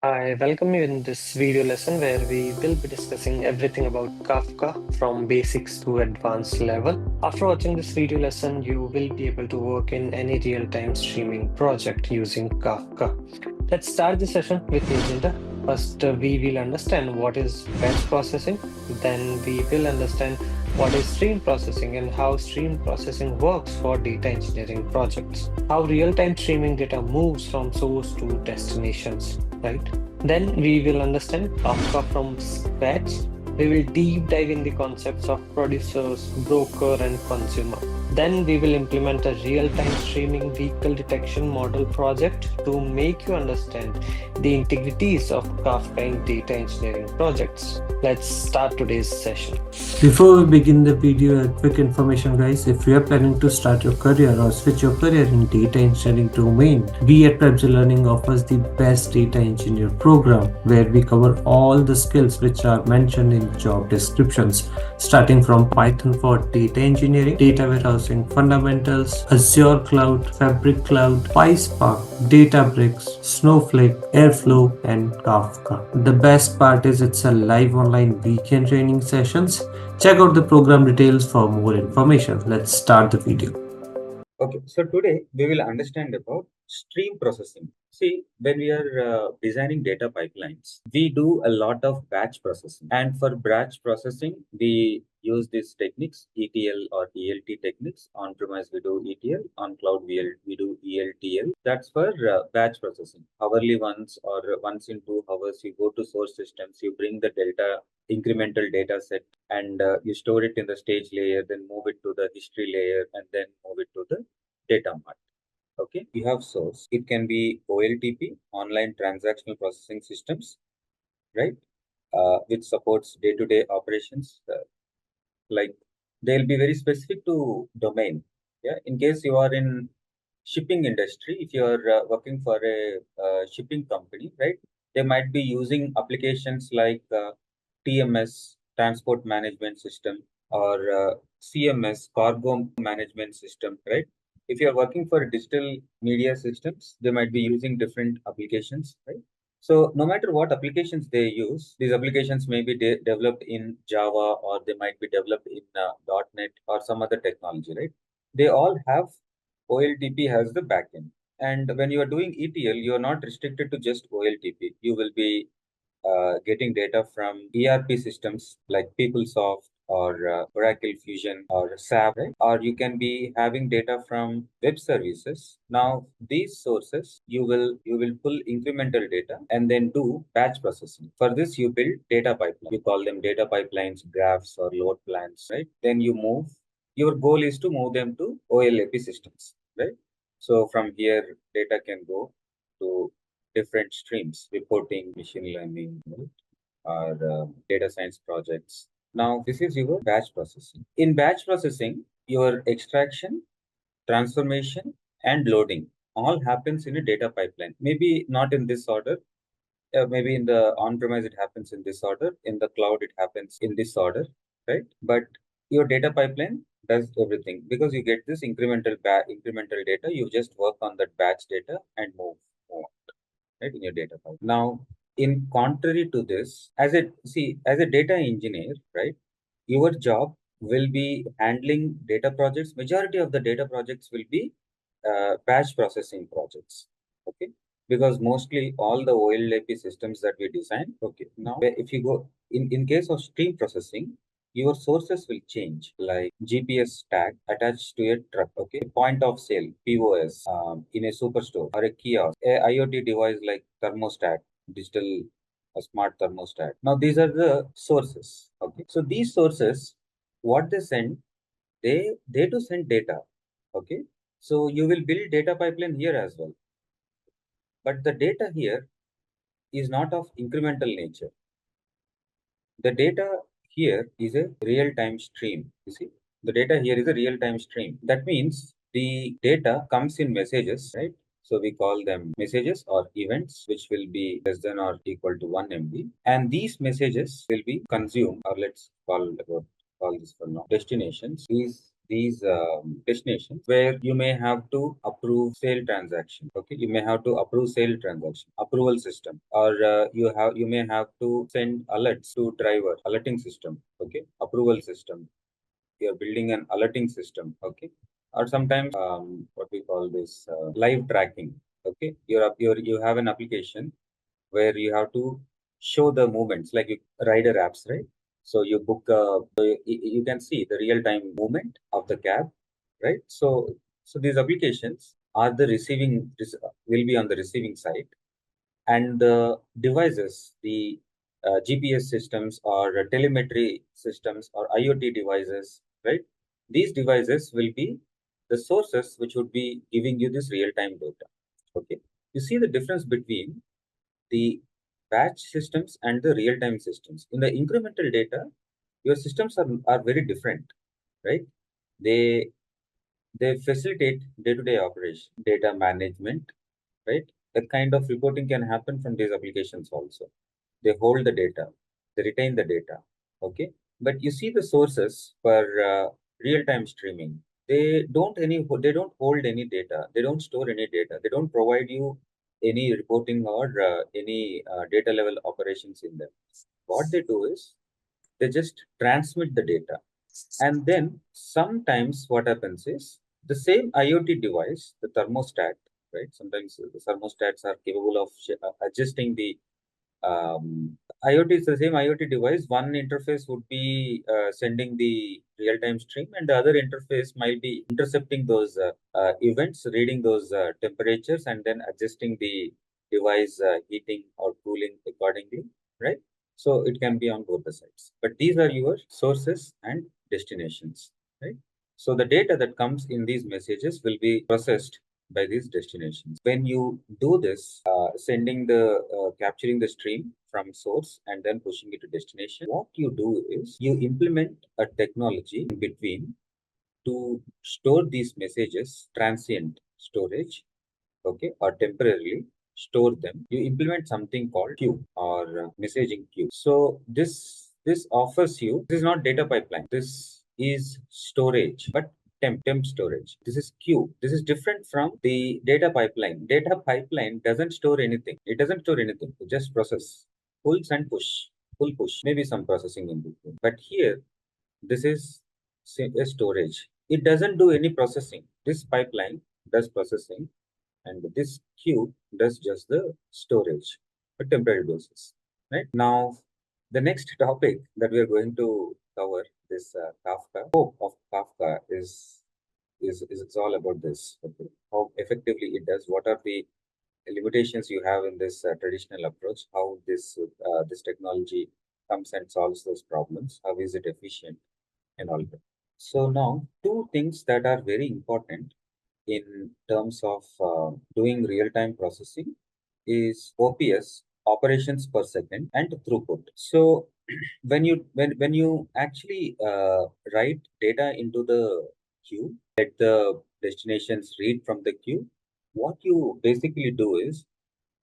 I welcome you in this video lesson where we will be discussing everything about Kafka from basics to advanced level. After watching this video lesson, you will be able to work in any real-time streaming project using Kafka. Let's start the session with the agenda. First, we will understand what is batch processing. Then we will understand what is stream processing and how stream processing works for data engineering projects. How real-time streaming data moves from source to destinations, right? Then we will understand Kafka from scratch. We will deep dive in the concepts of producers, broker, and consumer. Then we will implement a real-time streaming vehicle detection model project to make you understand the integrities of Kafka in data engineering projects. Let's start today's session. Before we begin the video, a quick information guys, if you are planning to start your career or switch your career in data engineering domain, we at Apache Learning offers the best data engineer program where we cover all the skills which are mentioned in job descriptions, starting from Python for data engineering, data warehousing fundamentals, Azure Cloud, Fabric Cloud, PySpark, Databricks, Snowflake, Airflow, and Kafka. The best part is it's a live online weekend training sessions. Check out the program details for more information. Let's start the video. Okay, so today we will understand about stream processing. See, when we are designing data pipelines, we do a lot of batch processing. And for batch processing, we use these techniques, ETL or ELT techniques. On premise, we do ETL. On cloud, we do ELTL. That's for batch processing. Hourly once or once in 2 hours, you go to source systems, you bring the delta incremental data set and you store it in the stage layer, then move it to the history layer, and then move it to the data mart. Okay, you have source. It can be OLTP, online transactional processing systems, right? Which supports day-to-day operations. Like they'll be very specific to domain. Yeah, in case you are in shipping industry, if you are working for a shipping company, right? They might be using applications like TMS, transport management system, or CMS, cargo management system, right? If you are working for digital media systems, they might be using different applications, right? So no matter what applications they use, these applications may be developed in Java, or they might be developed in .NET or some other technology, right? They all have OLTP as the backend. And when you are doing ETL, you are not restricted to just OLTP. You will be getting data from ERP systems like PeopleSoft or Oracle Fusion or SAP, right? Or you can be having data from web services. Now, these sources you will pull incremental data and then do batch processing. For this, you build data pipelines. You call them data pipelines, graphs, or load plans, right? Then you move. Your goal is to move them to OLAP systems, right? So from here, data can go to different streams, reporting, machine learning, right? Or data science projects. Now, this is your batch processing. In batch processing, your extraction, transformation, and loading all happens in a data pipeline. Maybe not in this order. Maybe in the on-premise it happens in this order. In the cloud it happens in this order, right? But your data pipeline does everything because you get this incremental data. You just work on that batch data and move on, right, in your data file. Now, in contrary to this, as a data engineer, right, your job will be handling data projects. Majority of the data projects will be batch processing projects. Okay, because mostly all the OLAP systems that we design. Okay, now if you go in case of stream processing, your sources will change, like GPS tag attached to a truck, okay, point of sale, POS, in a superstore or a kiosk, a IoT device like thermostat, digital a smart thermostat. Now these are the sources. Okay, so these sources, what they send, they do send data. Okay, so you will build data pipeline here as well, but the data here is not of incremental nature. The data here is a real-time stream. You see, the data here is a real-time stream. That means the data comes in messages, right? So we call them messages or events, which will be less than or equal to 1 MB. And these messages will be consumed, or let's call this for now, destinations. These these destinations where you may have to approve sale transaction. Okay, you may have to approve sale transaction approval system, or you may have to send alerts to driver alerting system. Okay, approval system. You're building an alerting system. Okay, or sometimes what we call this live tracking. Okay, you have an application where you have to show the movements like rider apps, right? So you book you can see the real time movement of the cab, right? So these applications are the will be on the receiving side, and the devices, the GPS systems or telemetry systems or IoT devices, right? These devices will be the sources which would be giving you this real-time data. Okay, you see the difference between the batch systems and the real-time systems. In the incremental data, your systems are very different, right? They they facilitate day-to-day operation, data management, right? That kind of reporting can happen from these applications also. They hold the data, they retain the data. Okay, but you see the sources for real-time streaming. They don't hold any data. They don't store any data. They don't provide you any reporting or any data level operations in them. What they do is they just transmit the data, and then sometimes what happens is the same IoT device, the thermostat, right? Sometimes the thermostats are capable of adjusting the IoT is the same IoT device. One interface would be sending the real-time stream, and the other interface might be intercepting those events, reading those temperatures, and then adjusting the device heating or cooling accordingly, right? So it can be on both the sides. But these are your sources and destinations, right? So the data that comes in these messages will be processed by these destinations. When you do this, capturing the stream from source and then pushing it to destination, what you do is you implement a technology in between to store these messages, transient storage, okay, or temporarily store them. You implement something called queue or messaging queue. So this offers you, this is not data pipeline, this is storage, but temp storage. This is queue. This is different from the data pipeline. Data pipeline doesn't store anything. It doesn't store anything. It just process, pulls and pull push, maybe some processing in between. But here, this is a storage. It doesn't do any processing. This pipeline does processing, and this queue does just the storage for temporary basis. Right now, the next topic that we are going to cover this Kafka. Hope of Kafka is it's all about this. Okay? How effectively it does. What are the limitations you have in this traditional approach? How this technology comes and solves those problems? How is it efficient and all that? So now, two things that are very important in terms of doing real-time processing is OPS, operations per second, and throughput. So when you actually write data into the queue, let the destinations read from the queue, what you basically do is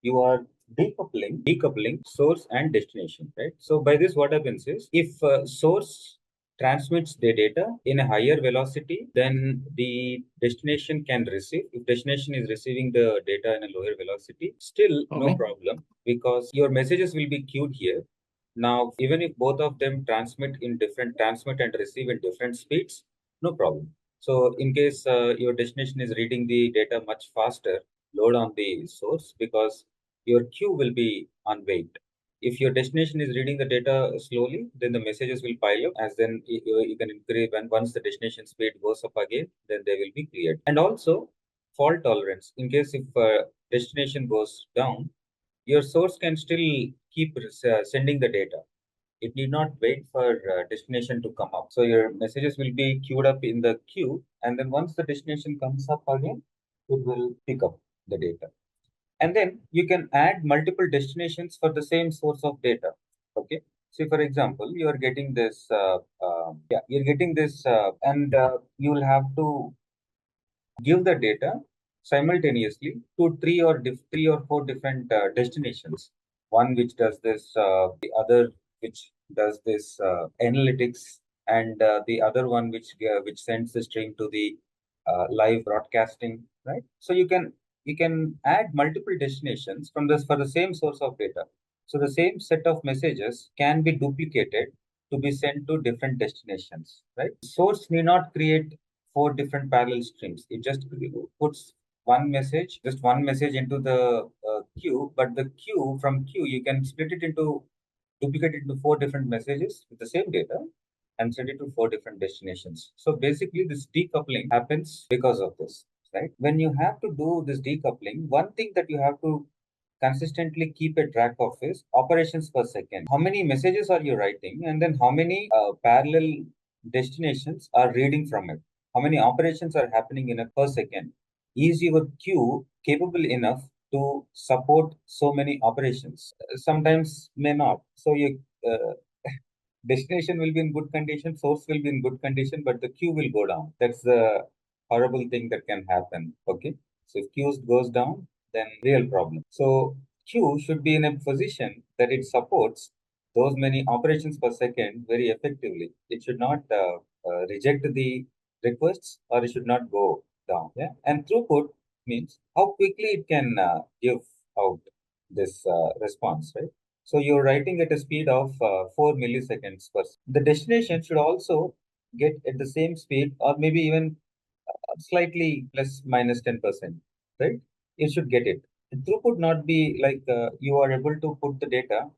you are decoupling source and destination, right? So by this, what happens is if source transmits the data in a higher velocity then the destination can receive. If destination is receiving the data in a lower velocity, still no problem, because your messages will be queued here. Now, even if both of them transmit and receive in different speeds, no problem. So in case your destination is reading the data much faster, load on the source, because your queue will be on wait. If your destination is reading the data slowly, then the messages will pile up, as then you can increase, when once the destination speed goes up again, then they will be cleared. And also fault tolerance. In case if destination goes down, your source can still keep sending the data. It need not wait for destination to come up. So your messages will be queued up in the queue, and then once the destination comes up again, it will pick up the data. And then you can add multiple destinations for the same source of data. Okay. See, for example, you are getting this, you're getting this, and you will have to give the data simultaneously to three or four different destinations. One which does this, the other which does this analytics, and the other one which sends the stream to the live broadcasting, right? So you can add multiple destinations from this for the same source of data. So the same set of messages can be duplicated to be sent to different destinations, right? Source need not create four different parallel streams. It just puts just one message into the queue, but the queue from queue, you can split it into, duplicate it into four different messages with the same data and send it to four different destinations. So basically, this decoupling happens because of this, right? When you have to do this decoupling, one thing that you have to consistently keep a track of is operations per second. How many messages are you writing, and then how many parallel destinations are reading from it? How many operations are happening in a per second? Is your queue capable enough to support so many operations? Sometimes may not. So you destination will be in good condition, source will be in good condition, but the queue will go down. That's the horrible thing that can happen. Okay. So if queue goes down, then real problem. So queue should be in a position that it supports those many operations per second very effectively. It should not reject the requests, or it should not go down. Yeah. And throughput means how quickly it can give out this response, right? So you're writing at a speed of 4 milliseconds per. The destination should also get at the same speed, or maybe even slightly plus minus 10%, right? It should get it. The throughput not be like you are able to put the data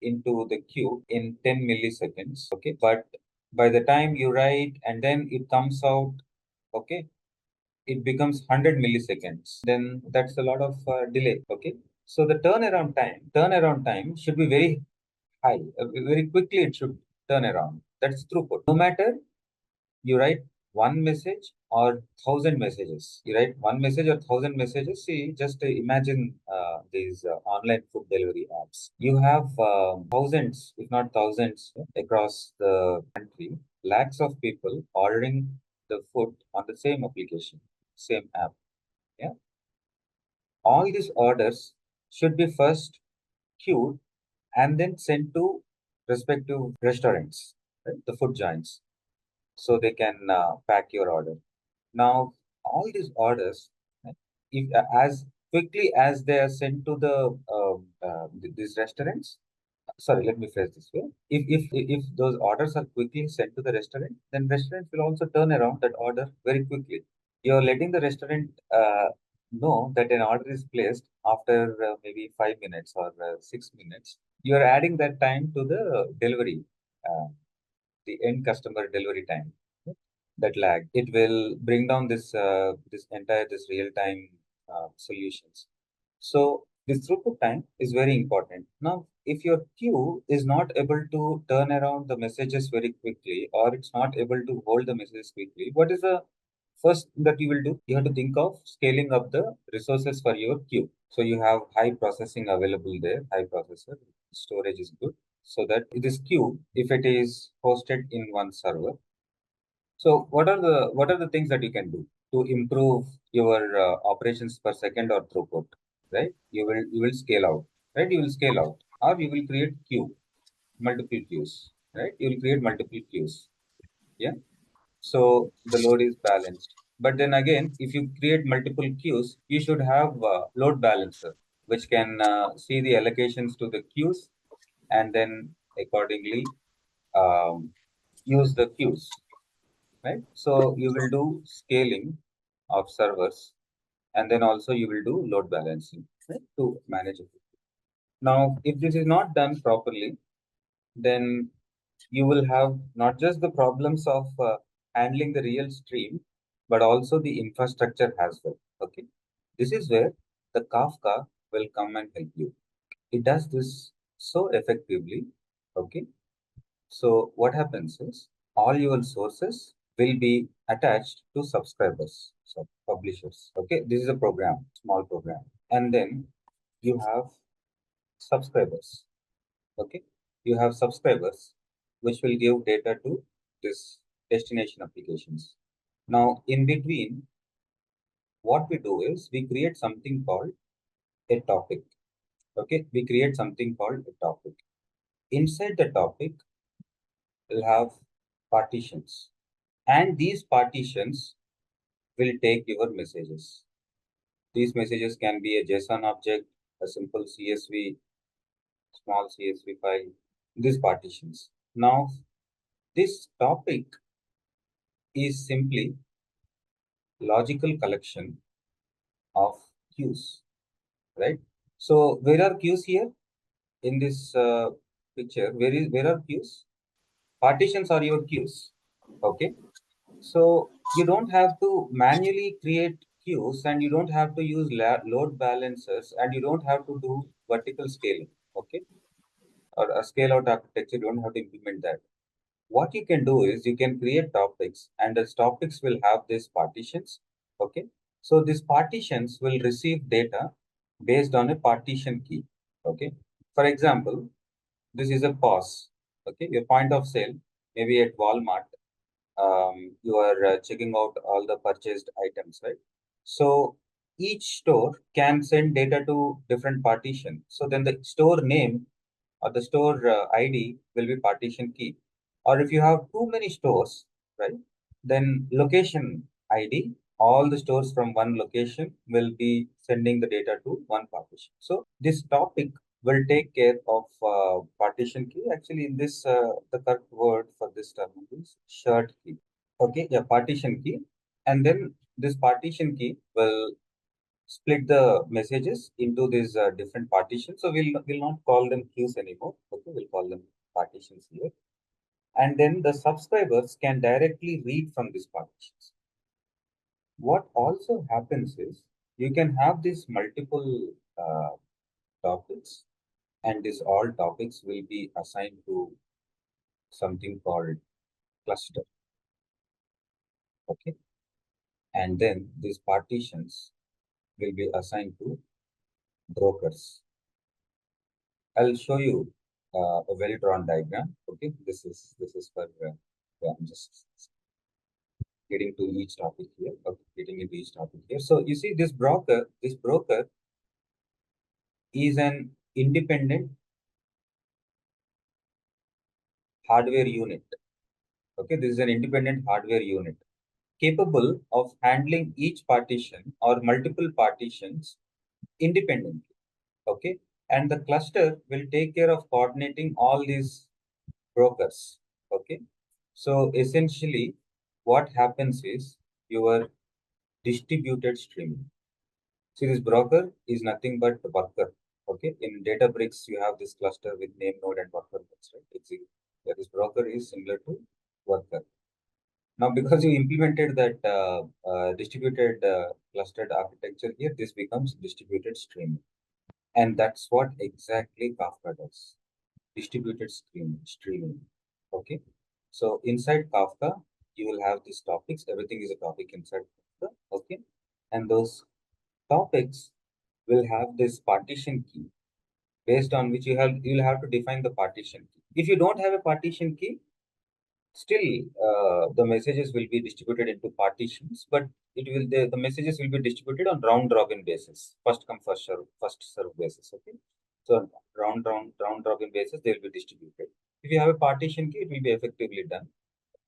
into the queue in 10 milliseconds, okay? But by the time you write and then it comes out, okay, it becomes 100 milliseconds. Then that's a lot of delay, okay? So the turnaround time should be very high. Very quickly it should turn around. That's throughput. No matter you write one message or thousand messages. You write one message or thousand messages. See, just imagine these online food delivery apps. You have thousands, if not thousands, across the country, lakhs of people ordering the food on the same application, same app. Yeah, all these orders should be first queued and then sent to respective restaurants, right? The food giants, so they can pack your order. Now, all these orders, right, if as quickly as they are sent to the these restaurants, sorry, let me phrase this way. If those orders are quickly sent to the restaurant, then restaurants will also turn around that order very quickly. You're letting the restaurant know that an order is placed after maybe 5 minutes or 6 minutes. You're adding that time to the delivery, uh, the end customer delivery time. That lag, it will bring down this real time solutions. So this throughput time is very important. Now, if your queue is not able to turn around the messages very quickly, or it's not able to hold the messages quickly, what is the first that you will do? You have to think of scaling up the resources for your queue. So you have high processing available there, high processor, storage is good. So that this queue, if it is hosted in one server, so what are the things that you can do to improve your operations per second or throughput, right? You will scale out, right? You will scale out, or you will create multiple queues, right? You will create multiple queues, yeah. So the load is balanced. But then again, if you create multiple queues, you should have load balancer, which can see the allocations to the queues and then accordingly um, use the queues, right? So you will do scaling of servers, and then also you will do load balancing, right, to manage it. Now, if this is not done properly, then you will have not just the problems of handling the real stream, but also the infrastructure as well. Okay, this is where the Kafka will come and help you. It does this so effectively. Okay, so what happens is all your sources will be attached to subscribers, so publishers. Okay, this is a program, small program, and then you have subscribers. Okay, you have subscribers which will give data to this destination applications. Now, in between, what we do is we create something called a topic. Okay, we create something called a topic. Inside the topic, we'll have partitions, and these partitions will take your messages. These messages can be a JSON object, a simple CSV, small CSV file, these partitions. Now, this topic is simply logical collection of queues, right? So where are queues here in this picture? Where are queues? Partitions are your queues. Okay. So you don't have to manually create queues, and you don't have to use load balancers, and you don't have to do vertical scaling. Okay. Or a scale out architecture, you don't have to implement that. What you can do is you can create topics, and those topics will have these partitions. Okay. So these partitions will receive data based on a partition key. Okay. For example, this is a POS. Okay. Your point of sale, maybe at Walmart, you are checking out all the purchased items, right? So each store can send data to different partition. So then the store name or the store ID will be partition key. Or if you have too many stores, right, then location ID, all the stores from one location will be sending the data to one partition. So this topic will take care of partition key. Actually, in this, the correct word for this term is shared key. Okay, yeah, partition key. And then this partition key will split the messages into these different partitions. So we'll not call them queues anymore. Okay, we'll call them partitions here. And then the subscribers can directly read from these partitions. What also happens is you can have these multiple topics, and these all topics will be assigned to something called cluster. Okay, and then these partitions will be assigned to brokers. I'll show you a well-drawn diagram. Okay, this is for yeah, I'm just getting to each topic here. Okay, getting into each topic here. So you see, this broker is an independent hardware unit. Okay, this is an independent hardware unit capable of handling each partition or multiple partitions independently. Okay, and the cluster will take care of coordinating all these brokers. Okay, so essentially what happens is your distributed streaming. See, this broker is nothing but a worker. Okay, in Databricks you have this cluster with name node and worker nodes, right? Yeah, this broker is similar to worker. Now, because you implemented that distributed clustered architecture here, this becomes distributed streaming. And that's what exactly Kafka does. Distributed streaming. Okay. So inside Kafka, you will have these topics. Everything is a topic inside Kafka. Okay. And those topics will have this partition key based on which you'll have to define the partition key. If you don't have a partition key, still the messages will be distributed into partitions, but the messages will be distributed on round robin basis, first come first serve basis. Okay, so round robin basis they will be distributed. If you have a partition key, it will be effectively done.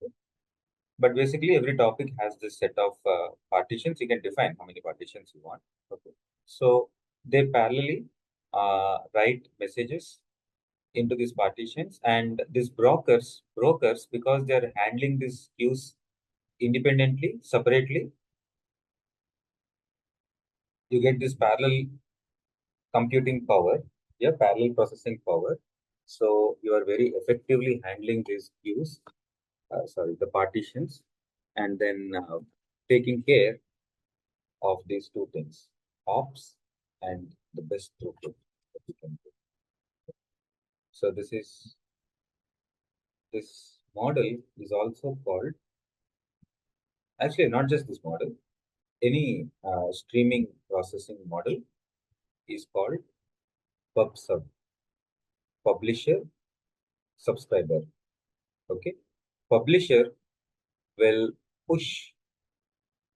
Okay? But basically every topic has this set of partitions. You can define how many partitions you want. Okay, so they parallelly write messages into these partitions, and these brokers, because they are handling these queues independently, separately, you get this parallel computing power, yeah, parallel processing power. So you are very effectively handling these queues, sorry, the partitions, and then taking care of these two things, ops and the best throughput that you can do. So this model is also called, actually not just this model, any streaming processing model is called PubSub, publisher subscriber. Okay, publisher will push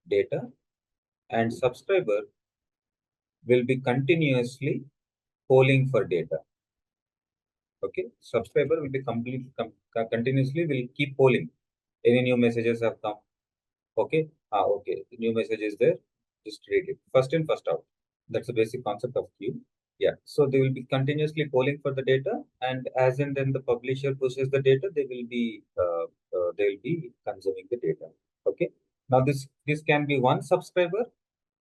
data, and subscriber will be continuously polling for data. Okay, subscriber will be continuously will keep polling. Any new messages have come? Okay. Okay. New message is there. Just read it. First in, first out. That's the basic concept of queue. Yeah. So they will be continuously polling for the data, and as and then the publisher pushes the data, they will be consuming the data. Okay. Now this can be one subscriber,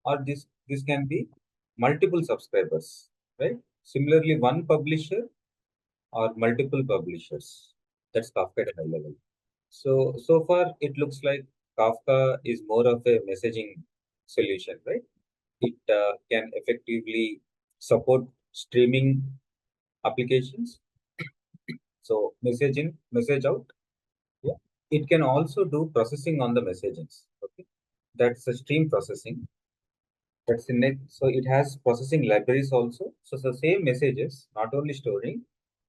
or this can be multiple subscribers, right? Similarly, one publisher or multiple publishers. That's Kafka at a high level. So far, it looks like Kafka is more of a messaging solution, right? It can effectively support streaming applications. So message in, message out. Yeah. It can also do processing on the messages. Okay. That's the stream processing. That's in it. So it has processing libraries also. So the same messages, not only storing.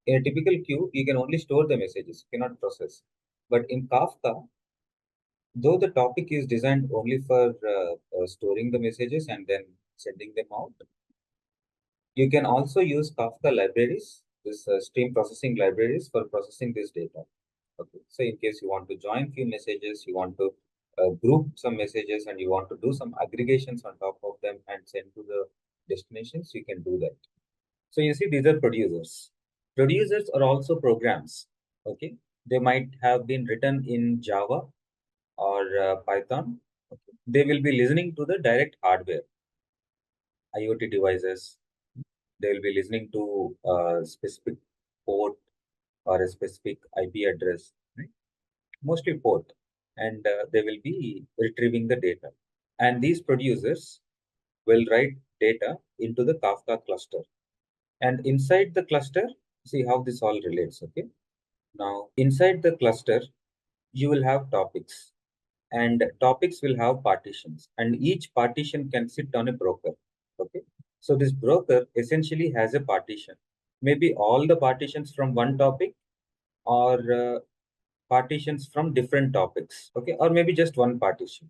In a typical queue, you can only store the messages, you cannot process. But in Kafka, though the topic is designed only for storing the messages and then sending them out, you can also use Kafka libraries, this stream processing libraries for processing this data. Okay. So in case you want to join few messages, you want to group some messages, and you want to do some aggregations on top of them and send to the destinations, you can do that. So you see, these are producers. Producers are also programs. Okay. They might have been written in Java or Python. Okay. They will be listening to the direct hardware, IoT devices. They will be listening to a specific port or a specific IP address, right? Mostly port, and they will be retrieving the data. And these producers will write data into the Kafka cluster. And inside the cluster, see how this all relates. Okay. Now, inside the cluster, you will have topics, and topics will have partitions, and each partition can sit on a broker. Okay. So this broker essentially has a partition, maybe all the partitions from one topic, or partitions from different topics. Okay. Or maybe just one partition.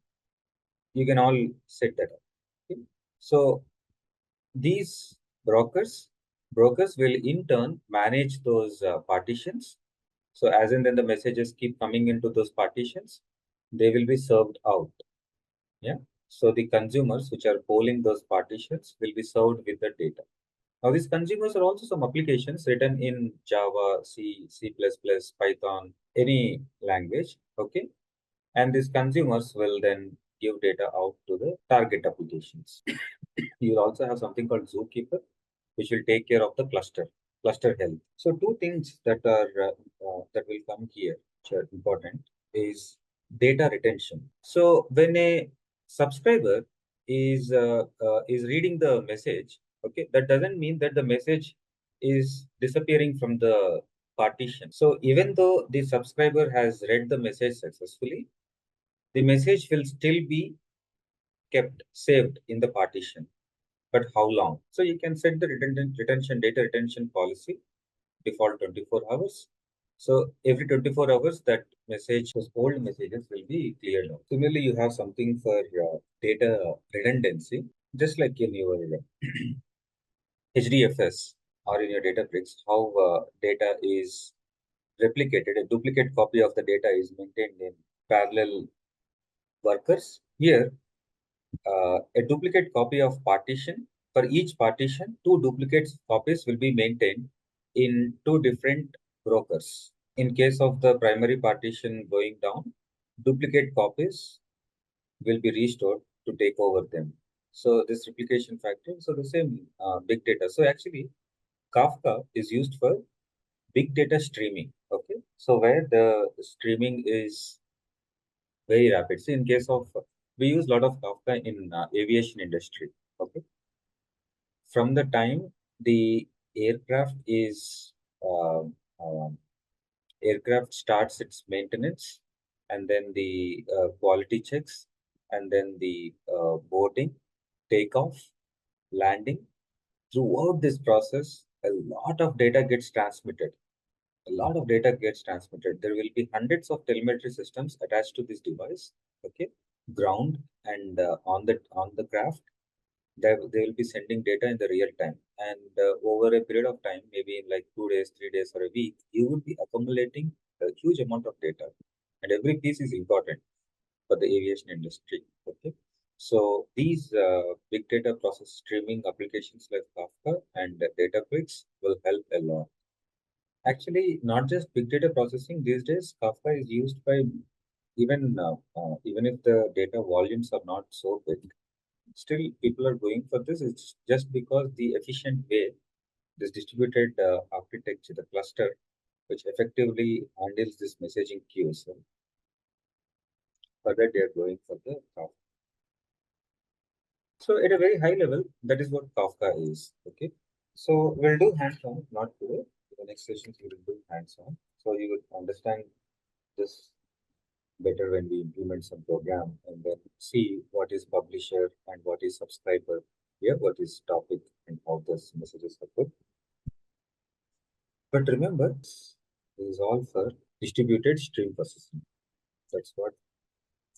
You can all set that up. Okay. So these brokers will in turn manage those partitions. So as and then the messages keep coming into those partitions, they will be served out. Yeah. So the consumers which are polling those partitions will be served with the data. Now these consumers are also some applications written in Java, C, C++, Python, any language. Okay. And these consumers will then give data out to the target applications. You'll also have something called Zookeeper, which will take care of the cluster health. So two things that will come here, which are important, is data retention. So when a subscriber is reading the message, okay, that doesn't mean that the message is disappearing from the partition. So even though the subscriber has read the message successfully, the message will still be kept saved in the partition. But how long? So you can set the data retention policy, default 24 hours. So every 24 hours, that message, those old messages will be cleared out. Similarly, you have something for data redundancy, just like in your HDFS or in your Databricks, how data is replicated, a duplicate copy of the data is maintained in parallel workers. Here, a duplicate copy of partition. For each partition, two duplicate copies will be maintained in two different brokers. In case of the primary partition going down, duplicate copies will be restored to take over them. So this replication factor, so the same big data. So actually, Kafka is used for big data streaming. Okay, so where the streaming is very rapid. So in case of, we use a lot of Kafka in aviation industry. Okay, from the time the aircraft is uh, um, aircraft starts its maintenance, and then the quality checks, and then the boarding, takeoff, landing. Throughout this process, a lot of data gets transmitted. A lot of data gets transmitted. There will be hundreds of telemetry systems attached to this device. Okay, ground and on the craft, they will be sending data in the real time, and over a period of time, maybe in like 2 days, 3 days, or a week, you will be accumulating a huge amount of data. and every piece is important for the aviation industry. Okay, so these big data process streaming applications like Kafka and Databricks will help a lot. Actually, not just big data processing these days, Kafka is used by even if the data volumes are not so big, still people are going for this. It's just because the efficient way this distributed architecture, the cluster, which effectively handles this messaging queues. So for that, they are going for the Kafka. So at a very high level, that is what Kafka is. Okay. So we'll do hands-on, not today. In the next sessions, we will do hands-on. So you will understand this better when we implement some program and then see what is publisher and what is subscriber here, what is topic and how this messages are put. But remember, this is all for distributed stream processing. That's what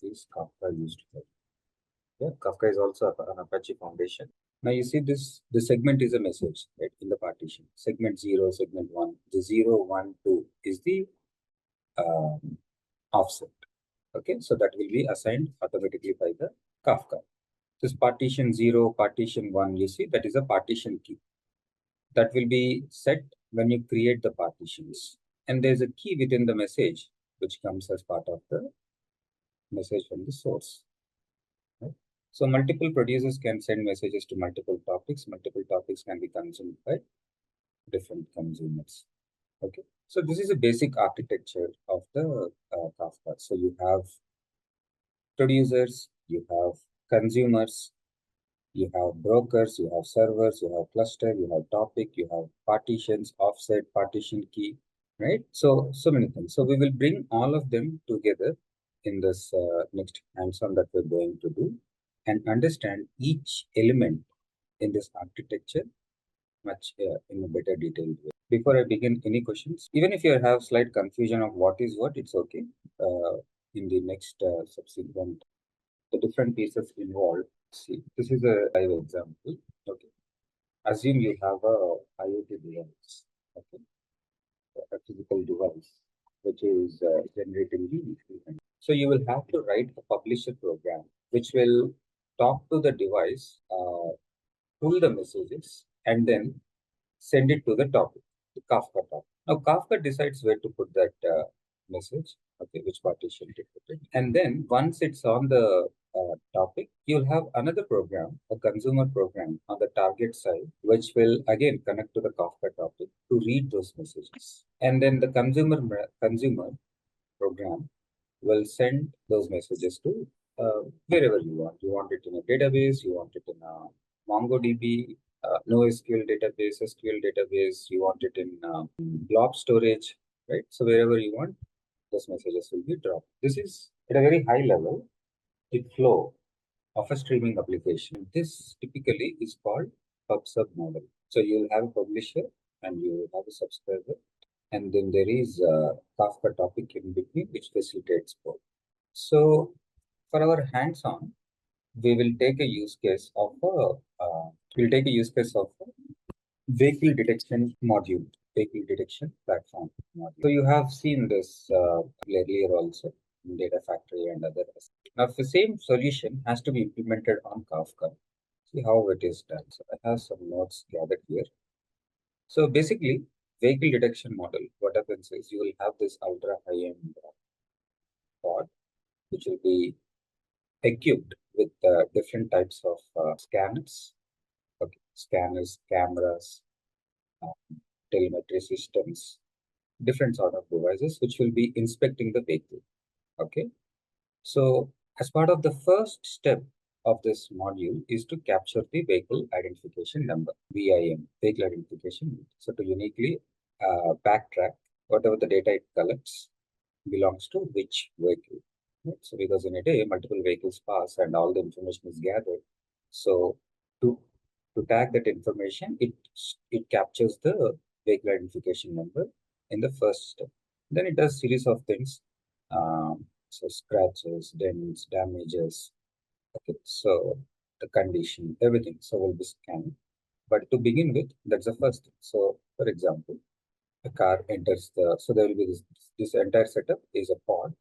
this Kafka used for. Yeah, Kafka is also an Apache foundation. Now you see the segment is a message, right, in the partition. Segment 0, segment 1. The 0, 1, 2 is the offset. Okay, so that will be assigned automatically by the Kafka. This partition 0, partition 1, you see that is a partition key. That will be set when you create the partitions. And there's a key within the message which comes as part of the message from the source. Right? So multiple producers can send messages to multiple topics. Multiple topics can be consumed by different consumers. Okay. So this is a basic architecture of the Kafka. So you have producers, you have consumers, you have brokers, you have servers, you have cluster, you have topic, you have partitions, offset, partition key, right? So many things. So we will bring all of them together in this next hands-on that we're going to do and understand each element in this architecture much in a better detail way. Before I begin, any questions? Even if you have slight confusion of what is what, it's okay. In the next subsequent, the different pieces involved. See, this is a live example. Okay. Assume you have a IoT device. Okay. A physical device which is generating the event. So you will have to write a publisher program which will talk to the device, pull the messages, and then send it to the topic, the Kafka topic. Now Kafka decides where to put that message, okay, which partition to put it. And then once it's on the topic, you'll have another program, a consumer program on the target side, which will again connect to the Kafka topic to read those messages. And then the consumer program will send those messages to wherever you want. You want it in a database, you want it in a MongoDB, NoSQL database, SQL database, you want it in blob storage, right? So wherever you want, those messages will be dropped. This is at a very high level, the flow of a streaming application. This typically is called pub-sub model. So you'll have a publisher and you will have a subscriber, and then there is a Kafka topic in between which facilitates both. So for our hands-on, we will take a use case of a vehicle detection module, vehicle detection platform module. So you have seen this earlier also in Data Factory and others. Now the same solution has to be implemented on Kafka. See how it is done. So I have some notes gathered here. So basically, vehicle detection model, what happens is you will have this ultra high-end pod, which will be equipped with different types of scanners, okay, scanners, cameras, telemetry systems, different sort of devices which will be inspecting the vehicle. Okay, so as part of the first step of this module is to capture the vehicle identification number, VIN, vehicle identification number. So to uniquely backtrack whatever the data it collects belongs to which vehicle. Right? So because in a day multiple vehicles pass and all the information is gathered, so to tag that information, it captures the vehicle identification number in the first step. Then it does series of things, so scratches, dents, damages. Okay, so the condition, everything. So will be scanned. But to begin with, that's the first thing. So for example, a car enters the, so there will be this entire setup is a pod.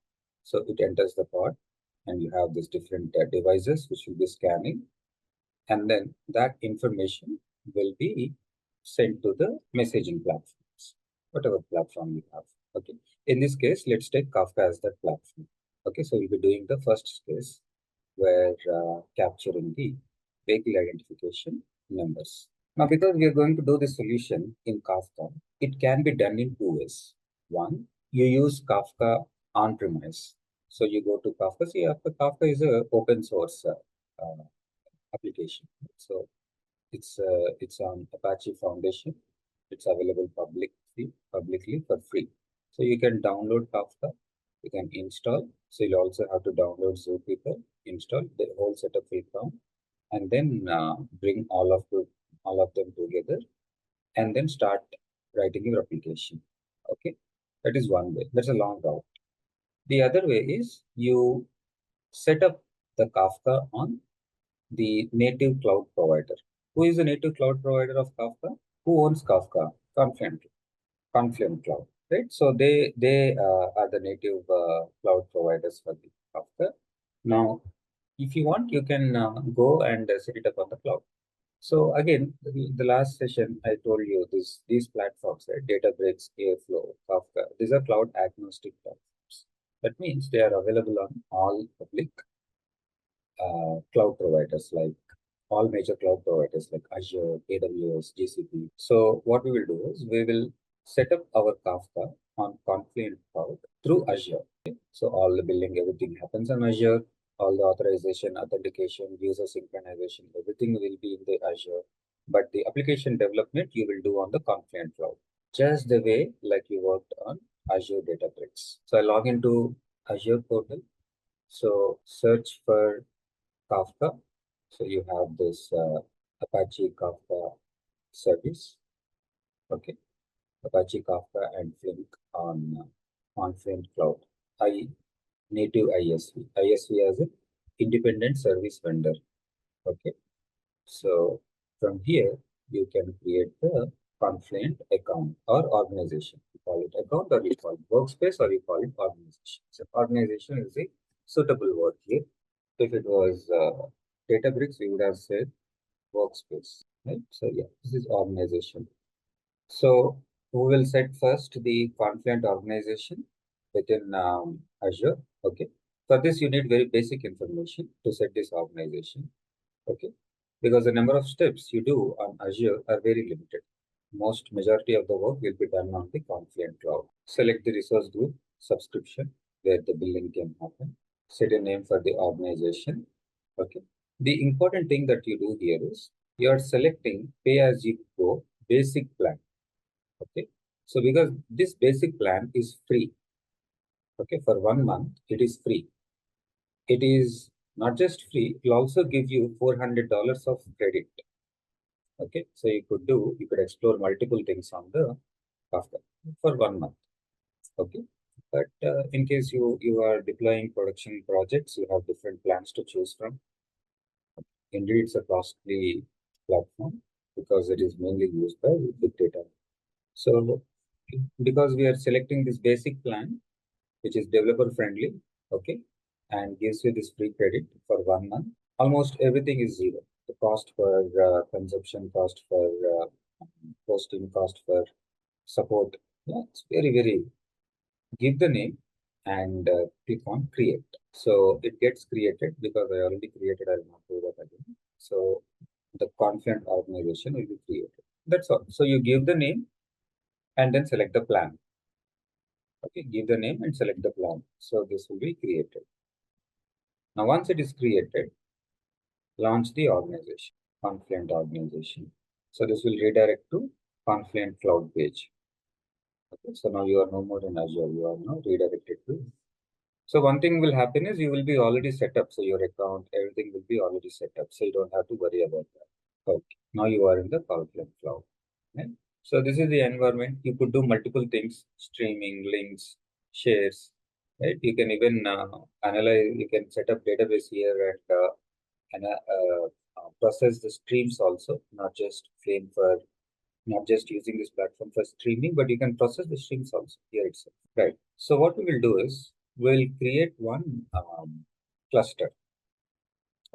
So it enters the pod, and you have these different devices which will be scanning, and then that information will be sent to the messaging platforms, whatever platform you have. Okay. In this case, let's take Kafka as that platform. Okay. So we'll be doing the first case where capturing the vehicle identification numbers. Now, because we are going to do the solution in Kafka, it can be done in two ways. One, you use Kafka on premise. So you go to Kafka. See, Kafka is a open source application. So it's on Apache Foundation. It's available publicly for free. So you can download Kafka. You can install. So you'll also have to download Zookeeper, install the whole setup will come, and then bring all of them together, and then start writing your application. Okay, that is one way. That's a long route. The other way is you set up the Kafka on the native cloud provider. Who is the native cloud provider of Kafka? Who owns Kafka? Confluent Cloud, right? So they are the native cloud providers for the Kafka. Now, if you want, you can go and set it up on the cloud. So again, the last session I told you these platforms, right? Databricks, Airflow, Kafka. These are cloud agnostic platforms. That means they are available on all public cloud providers, like all major cloud providers like Azure, AWS, GCP. So what we will do is we will set up our Kafka on Confluent Cloud through Azure. Okay? So all the billing, everything happens on Azure. All the authorization, authentication, user synchronization, everything will be in the Azure. But the application development you will do on the Confluent Cloud, just the way like you worked on Azure Databricks. So I log into Azure portal. So search for Kafka. So you have this Apache Kafka service. Okay, Apache Kafka and Flink on Flink Cloud. Native ISV. ISV as an independent service vendor. Okay, so from here you can create the Confluent account or organization. You call it account, or you call it workspace, or you call it organization. So organization is a suitable word here. If it was Databricks, we would have said workspace, right? So yeah, this is organization. So we will set first the Confluent organization within Azure. Okay. For this, you need very basic information to set this organization. Okay. Because the number of steps you do on Azure are very limited. Most majority of the work will be done on the Confluent Cloud. Select the resource group subscription where the billing can happen. Set a name for the organization. Okay. The important thing that you do here is you are selecting pay as you go basic plan. Okay. So because this basic plan is free. Okay. For 1 month, it is free. It is not just free, it will also give you $400 of credit. Okay. So you could explore multiple things on the Kafka for 1 month. Okay. But in case you are deploying production projects, you have different plans to choose from. Indeed, it's a costly platform because it is mainly used by big data. So because we are selecting this basic plan, which is developer friendly, okay, and gives you this free credit for 1 month, almost everything is zero. The cost for consumption, cost for hosting, cost for support. Yeah, it's very. Give the name and click on create. So it gets created because I already created. I will not do that again. So the Confluent organization will be created. That's all. So you give the name and then select the plan. Okay, give the name and select the plan. So this will be created. Now, once it is created, launch the organization, Confluent organization. So this will redirect to Confluent Cloud page. Okay, so now you are no more in Azure. You are now redirected to. So one thing will happen is you will be already set up. So your account, everything will be already set up. So you don't have to worry about that. Okay. Now you are in the Confluent Cloud. Right? So this is the environment. You could do multiple things: streaming, links, shares. Right? You can even analyze. You can set up database here and process the streams also, not just using this platform for streaming, but you can process the streams also here itself. Right. So what we will do is we'll create one cluster.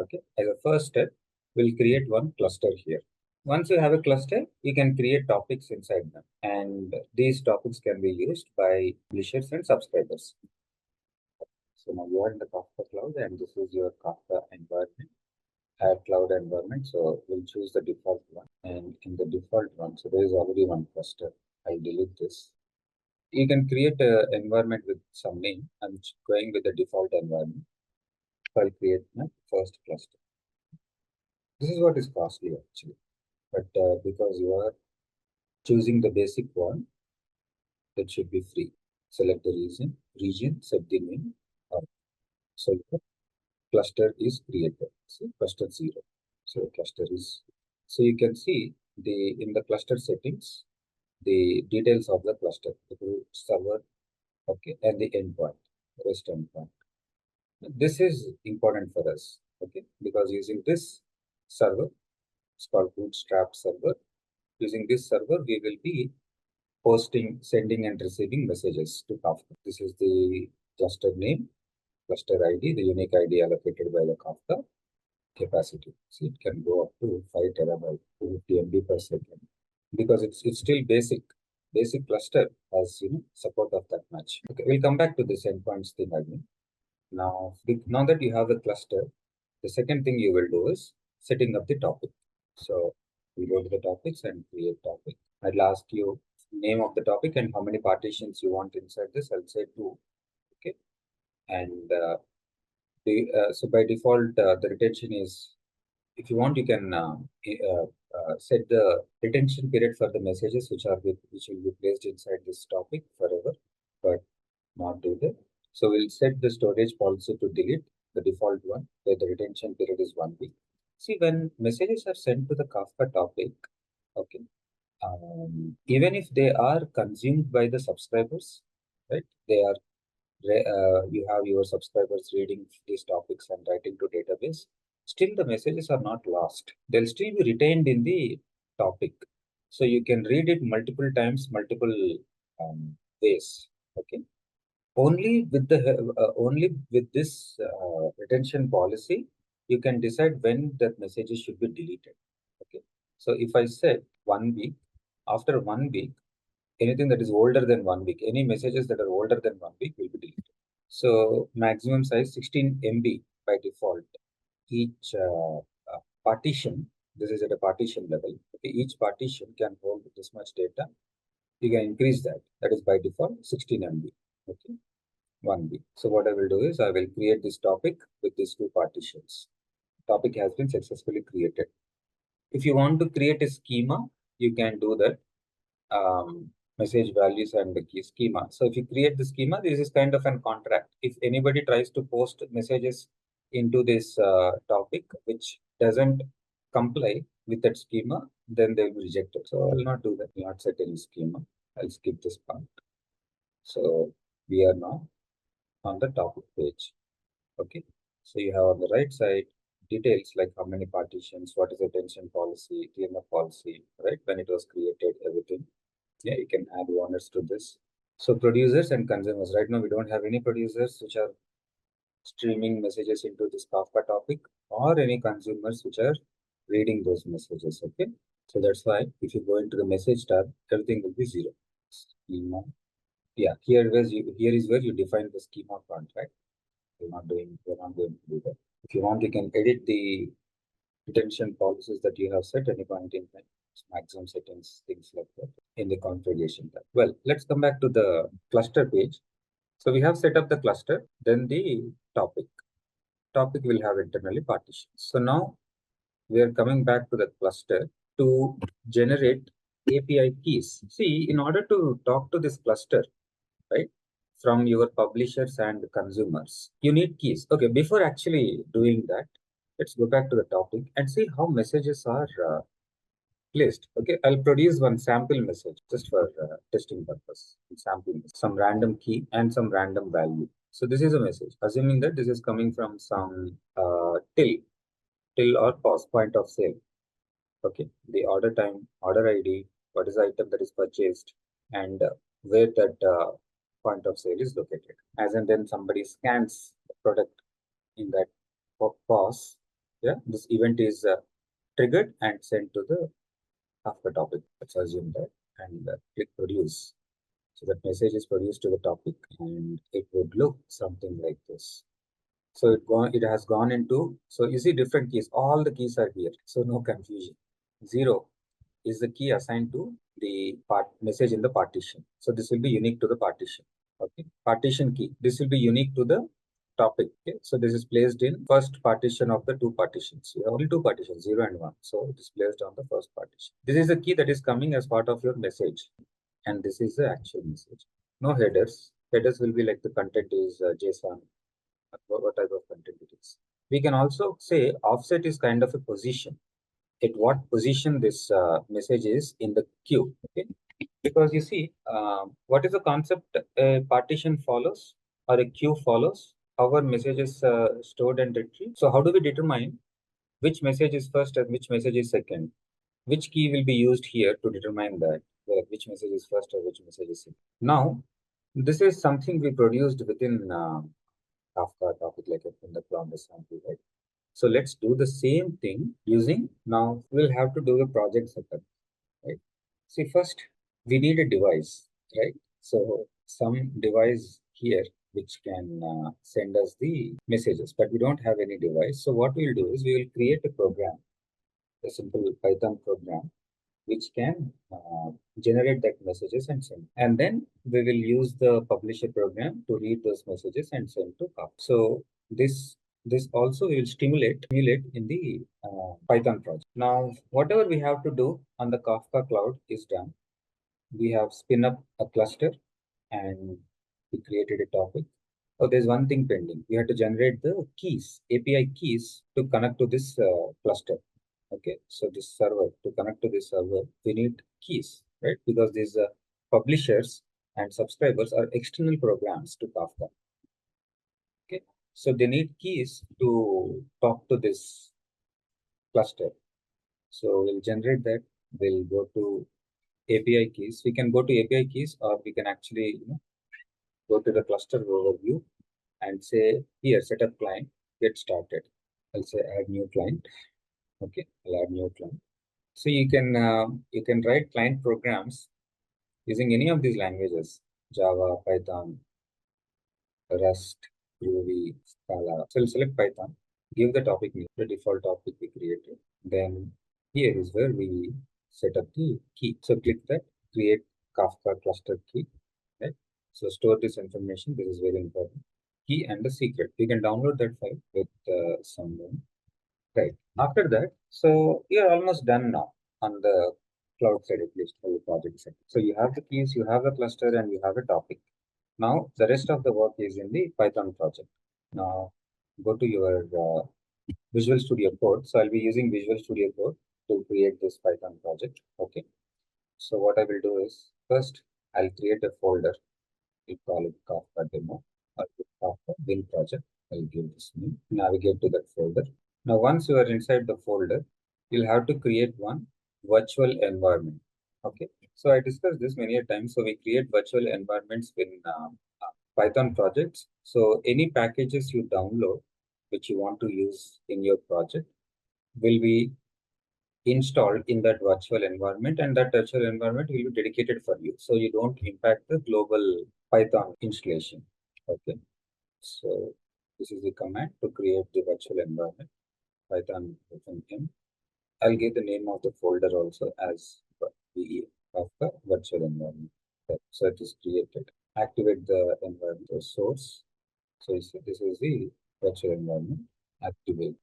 Okay, as a first step, we'll create one cluster here. Once you have a cluster, you can create topics inside them, and these topics can be used by publishers and subscribers. So now you are in the Kafka cloud, and this is your Kafka environment, add cloud environment. So we'll choose the default one, and in the default one, so there is already one cluster. I'll delete this. You can create an environment with some name. I'm going with the default environment. So I'll create my first cluster. This is what is costly actually, but because you are choosing the basic one, that should be free. Select the region, set the name. So the cluster is created. See, cluster 0. So cluster is. So you can see in the cluster settings, the details of the cluster, the root server, okay, and the endpoint, REST endpoint. This is important for us, okay, because using this server, it's called Bootstrap server. Using this server, we will be posting, sending, and receiving messages to Kafka. This is the cluster name, cluster ID, the unique ID allocated by the Kafka capacity. So it can go up to 5 terabyte, 250 MB per second, because it's still basic cluster has support of that much. Okay, we'll come back to this endpoints thing again. Now that you have the cluster, the second thing you will do is setting up the topic. So we go to the topics and create topic. I'll ask you name of the topic and how many partitions you want inside this. I'll say 2. Okay, and so by default the retention is, if you want, you can set the retention period for the messages which will be placed inside this topic forever, but not do that. So we'll set the storage policy to delete the default one, where the retention period is 1 week. See, when messages are sent to the Kafka topic, okay, even if they are consumed by the subscribers, right? You have your subscribers reading these topics and writing to database. Still, the messages are not lost. They'll still be retained in the topic. So you can read it multiple times, multiple ways. Okay. Only with this retention policy, you can decide when that messages should be deleted. Okay. So if I said 1 week, after 1 week, anything that is older than 1 week, any messages that are older than 1 week will be deleted. So maximum size 16 MB by default. Each partition, this is at a partition level. Okay, each partition can hold this much data. You can increase that. That is by default 16 MB. Okay, 1 week. So what I will do is I will create this topic with these 2 partitions. Topic has been successfully created. If you want to create a schema, you can do that. Message values and the key schema. So if you create the schema, this is kind of an contract. If anybody tries to post messages into this topic which doesn't comply with that schema, then they will be rejected. So I will not do that. I will not set any schema. I'll skip this part. So we are now on the topic page. Okay. So you have on the right side details like how many partitions, what is the attention policy, TMF policy, right? When it was created, everything. Yeah, you can add owners to this. So producers and consumers. Right now, we don't have any producers which are streaming messages into this Kafka topic, or any consumers which are reading those messages. Okay. So that's why if you go into the message tab, everything will be 0. Schema. Yeah, here is where you define the schema contract. We're not going to do that. If you want, you can edit the retention policies that you have set any point in time, maximum settings, things like that in the configuration tab. Well, let's come back to the cluster page. So we have set up the cluster, then the topic. Topic will have internally partitions. So now we are coming back to the cluster to generate API keys. See, in order to talk to this cluster, right, from your publishers and consumers, you need keys. Okay, before actually doing that, let's go back to the topic and see how messages are placed. Okay, I'll produce one sample message just for testing purpose. Sampling some random key and some random value. So this is a message, assuming that this is coming from some till or pause point of sale. Okay, the order time, order ID, what is the item that is purchased, and where that point of sale is located. as and then somebody scans the product in that pause. Yeah, this event is triggered and sent to the Kafka topic. Let's assume that and click produce. So that message is produced to the topic and it would look something like this. So it has gone into, so you see different keys, all the keys are here. So no confusion. 0 is the key assigned to the message in the partition. So this will be unique to the partition. Okay. Partition key. This will be unique to the topic. Okay. So this is placed in first partition of the two partitions. You have only two partitions, 0 and 1. So it is placed on the first partition. This is the key that is coming as part of your message. And this is the actual message. No headers. Headers will be like the content is JSON. What type of content it is. We can also say offset is kind of a position. At what position this message is in the queue. Okay, because you see, what is the concept a partition follows or a queue follows? Our message is stored and retrieved. So how do we determine which message is first and which message is second? Which key will be used here to determine that which message is first or which message is second? Now, this is something we produced within Kafka topic, like in the cloud sample, right? So let's do the same thing using, now we'll have to do the project setup, right? See, first we need a device, right? So some device here which can send us the messages, but we don't have any device. So what we'll do is we will create a program, a simple Python program, which can generate that messages and send. And then we will use the publisher program to read those messages and send to Kafka. So this also will stimulate in the Python project. Now, whatever we have to do on the Kafka cloud is done. We have spin up a cluster and we created a topic. Oh, there's one thing pending. We have to generate the keys, API keys to connect to this cluster. Okay, so this server, to connect to this server, we need keys, right? Because these publishers and subscribers are external programs to Kafka. Okay, so they need keys to talk to this cluster. So we'll generate that. We'll go to API keys. We can go to API keys, or we can actually go to the cluster overview and say here, setup client, get started. I'll say add new client. Okay, I'll add new client. So you can write client programs using any of these languages: Java, Python, Rust, Groovy, Scala. So we'll select Python, give the topic name, the default topic we created. Then here is where we set up the key. So click that, create Kafka cluster key. Right. So store this information. This is very important. Key and the secret. You can download that file with someone. Right. After that, so you're almost done now on the cloud side, at least for the project side. So you have the keys, you have a cluster, and you have a topic. Now the rest of the work is in the Python project. Now go to your Visual Studio Code. So I'll be using Visual Studio Code to create this Python project. Okay. So what I will do is first I'll create a folder. We'll call it Kafka demo or Kafka bin project. I'll give this name. Navigate to that folder. Now, once you are inside the folder, you'll have to create one virtual environment. Okay. So I discussed this many a times. So we create virtual environments in Python projects. So any packages you download, which you want to use in your project, will be installed in that virtual environment, and that virtual environment will be dedicated for you. So you don't impact the global Python installation. Okay. So this is the command to create the virtual environment. Python -m. I'll give the name of the folder also as VE of the virtual environment. So it is created. Activate the environment source. So you see, this is the virtual environment. Activate.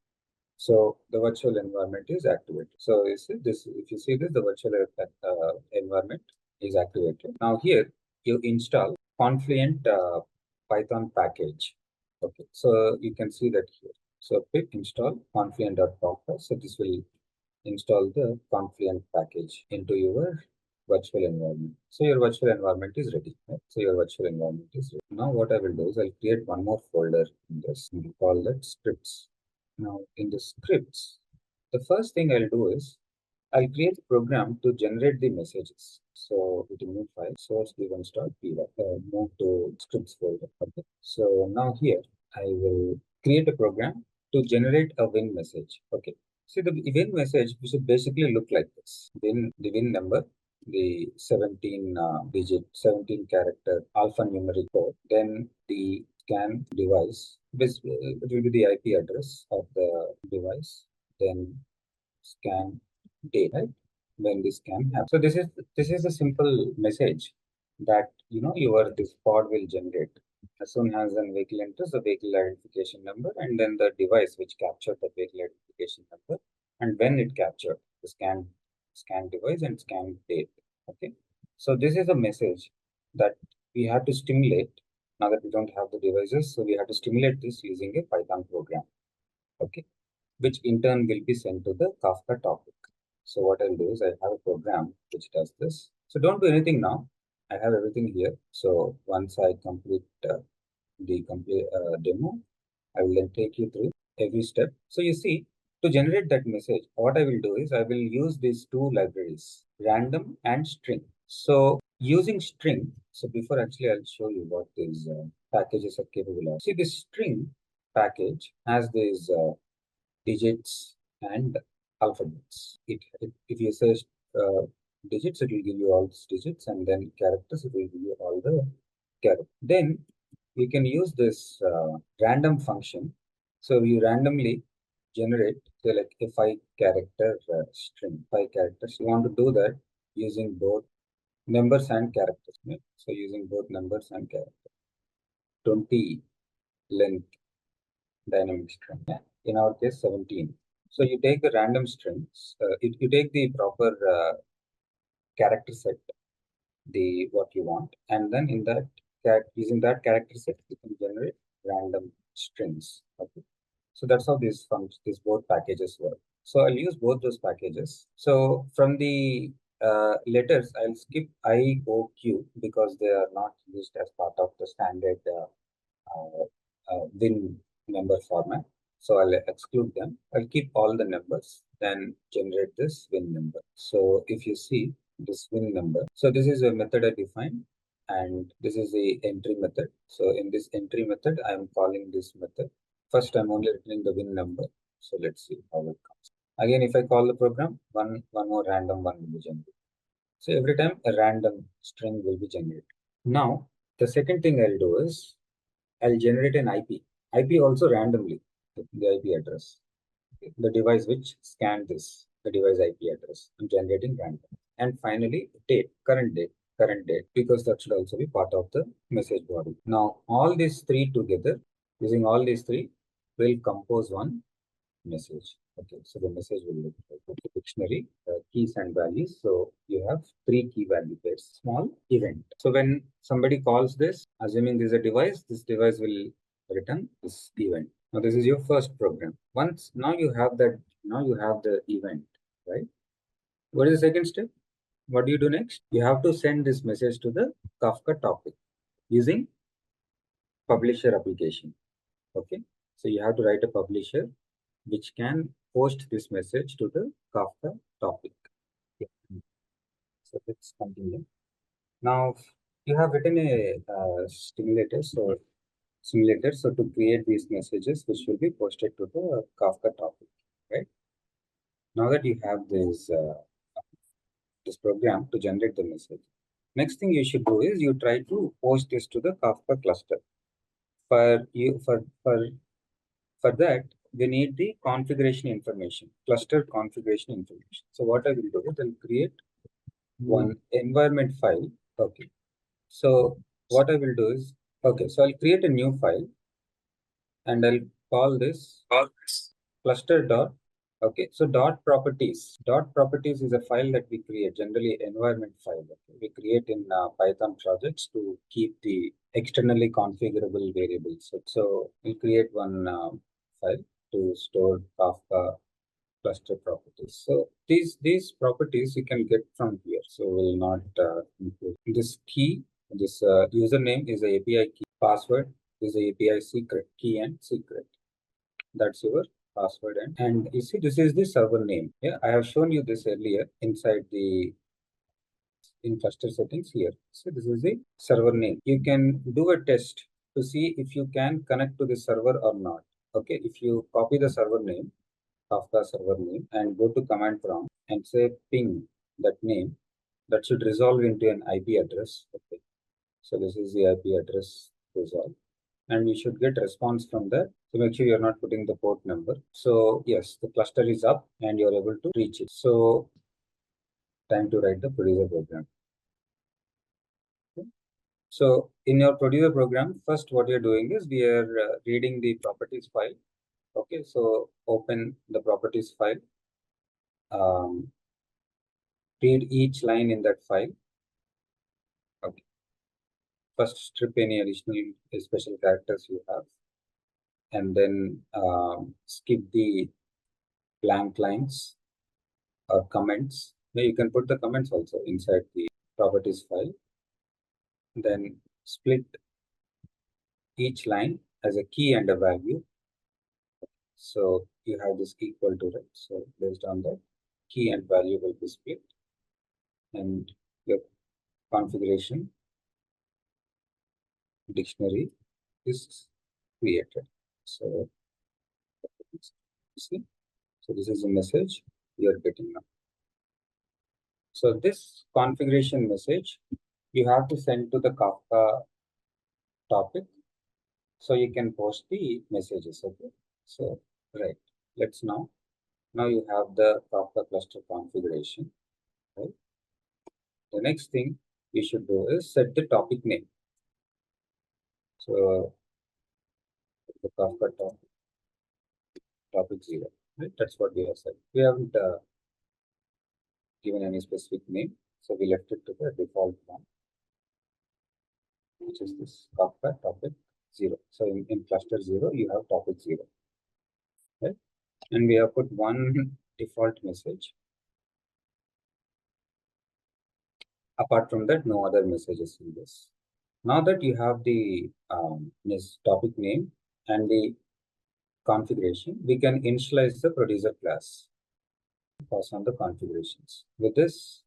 So the virtual environment is activated. So you see this. If you see this, the virtual environment is activated. Now here you install Confluent Python package. Okay, so you can see that here. So pick install confluent.kafka. So this will install the Confluent package into your virtual environment. So your virtual environment is ready. Right? So your virtual environment is ready. Now what I will do is I'll create one more folder in this. We'll call that scripts. Now in the scripts, the first thing I'll do is I'll create a program to generate the messages. So it will new file source events.py, move to scripts folder. Okay. So now here I will create a program to generate a win message. Okay. See, the win message should basically look like this. The win number, the 17 digit, 17 character alphanumeric code, then the scan device, this it will be the IP address of the device, then scan date, right? When this can happen. So this is a simple message that your this pod will generate. As soon as a vehicle enters the vehicle identification number and then the device which captured the vehicle identification number and when it captured the scan device and scan date. Okay. So this is a message that we have to stimulate now that we don't have the devices. So we have to stimulate this using a Python program. Okay, which in turn will be sent to the Kafka topic. So what I'll do is I have a program which does this. So don't do anything now. I have everything here. So once I complete the complete demo, I will then take you through every step. So you see, to generate that message, what I will do is I will use these two libraries, random and string. So using string, so before actually I'll show you what these packages are capable of. See, this string package has these digits and alphabets. If you say digits, it will give you all these digits, and then characters, it will give you all the characters. Then we can use this random function. So we randomly generate, say, like a 5-character string, 5 characters. You want to do that using both numbers and characters. Right? So using both numbers and characters. 20 length dynamic string. Yeah. In our case, 17. So you take the random strings, you take the proper character set, the what you want, and then in that using that character set, you can generate random strings. Okay. So that's how these both packages work. So I'll use both those packages. So from the letters, I'll skip I, O, Q because they are not used as part of the standard win number format. So I'll exclude them. I'll keep all the numbers, then generate this win number. So if you see this win number, so this is a method I defined, and this is the entry method. So in this entry method, I'm calling this method. First, I'm only returning the win number. So let's see how it comes. Again, if I call the program, one more random one will be generated. So every time a random string will be generated. Now, the second thing I'll do is I'll generate an IP. IP also randomly, the IP address. The device which scanned this, the device IP address. I'm generating random. And finally, date, current date, because that should also be part of the message body. Now, all these three together, using all these three, will compose one message. Okay, so the message will look like the dictionary, keys and values. So you have 3 key value pairs, small event. So when somebody calls this, assuming this is a device, this device will return this event. Now this is your first program. Once now you have that, now you have the event, right? What is the second step? What do you do next? You have to send this message to the Kafka topic using publisher application. Okay, so you have to write a publisher which can post this message to the Kafka topic. Yeah. So let's continue. Now you have written a simulator. So to create these messages, which will be posted to the Kafka topic, right? Now that you have this program to generate the message, next thing you should do is you try to post this to the Kafka cluster. For that, we need the configuration information, cluster configuration information. So what I will do is I'll create one environment file. Okay. So what I will do is, okay, so I'll create a new file and I'll call this cluster dot. Okay, so dot properties. Dot properties is a file that we create, generally environment file. Okay? We create in Python projects to keep the externally configurable variables. So we'll create one file to store Kafka cluster properties. So these properties you can get from here. So we'll not include this key. This username is a API key. Password is a API secret key and secret. That's your password, and you see this is the server name. Yeah, I have shown you this earlier inside the in cluster settings here. So this is the server name. You can do a test to see if you can connect to the server or not. Okay, if you copy the server name, Kafka server name, and go to command prompt and say ping that name, that should resolve into an IP address. Okay, so this is the IP address resolve, and you should get response from there. So make sure you're not putting the port number. So yes, the cluster is up and you're able to reach it. So time to write the producer program. Okay. So in your producer program, first what you're doing is we are reading the properties file. Okay, so open the properties file. Read each line in that file. Okay. First strip any additional special characters you have, and then skip the blank lines or comments. Now you can put the comments also inside the properties file. Then split each line as a key and a value. So you have this equal to, right? So based on that, key and value will be split, and your configuration dictionary is created. So see, so this is a message you are getting now. So this configuration message you have to send to the Kafka topic, so you can post the messages. Okay, so right, let's now you have the Kafka cluster configuration. Right, the next thing you should do is set the topic name. So the Kafka topic 0, right? That's what we have said. We haven't given any specific name, so we left it to the default one, which is this Kafka topic 0. So in cluster 0, you have topic 0, right? And we have put one default message. Apart from that, no other messages in this. Now that you have the this topic name and the configuration, we can initialize the producer class. Pass on the configurations. With this,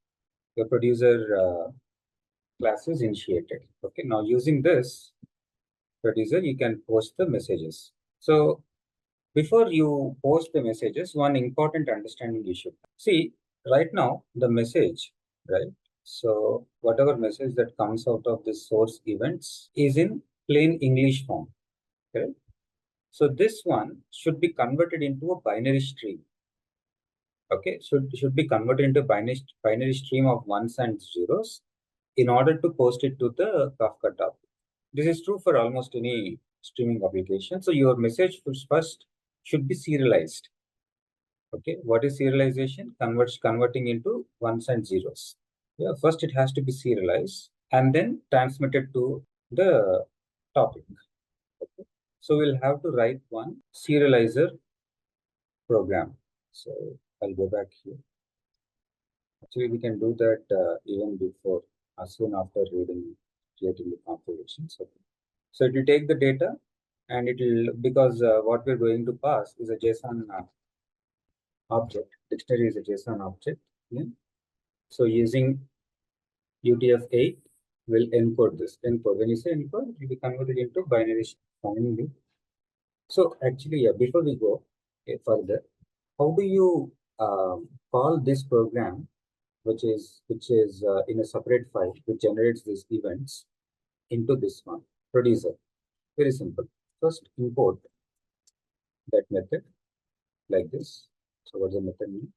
your producer class is initiated. Okay, now using this producer, you can post the messages. So before you post the messages, one important understanding you should see right now the message, right? So whatever message that comes out of this source events is in plain English form. Okay. So this one should be converted into a binary stream. Okay, should be converted into binary stream of ones and zeros in order to post it to the Kafka topic. This is true for almost any streaming application. So your message first should be serialized. Okay, what is serialization? Converting into ones and zeros. Yeah, first it has to be serialized and then transmitted to the topic. Okay. So we'll have to write one serializer program. So I'll go back here. Actually, we can do that even before, as soon after creating the configurations. Okay. So it will take the data, and it will, because what we're going to pass is a JSON object. Dictionary is a JSON object. Yeah. So using UTF-8 will encode this. Encode. When you say encode, it will be converted into binary finally. So actually, yeah, before we go further, how do you call this program, which is in a separate file, which generates these events into this one producer? Very simple. First, import that method like this. So what's the method name?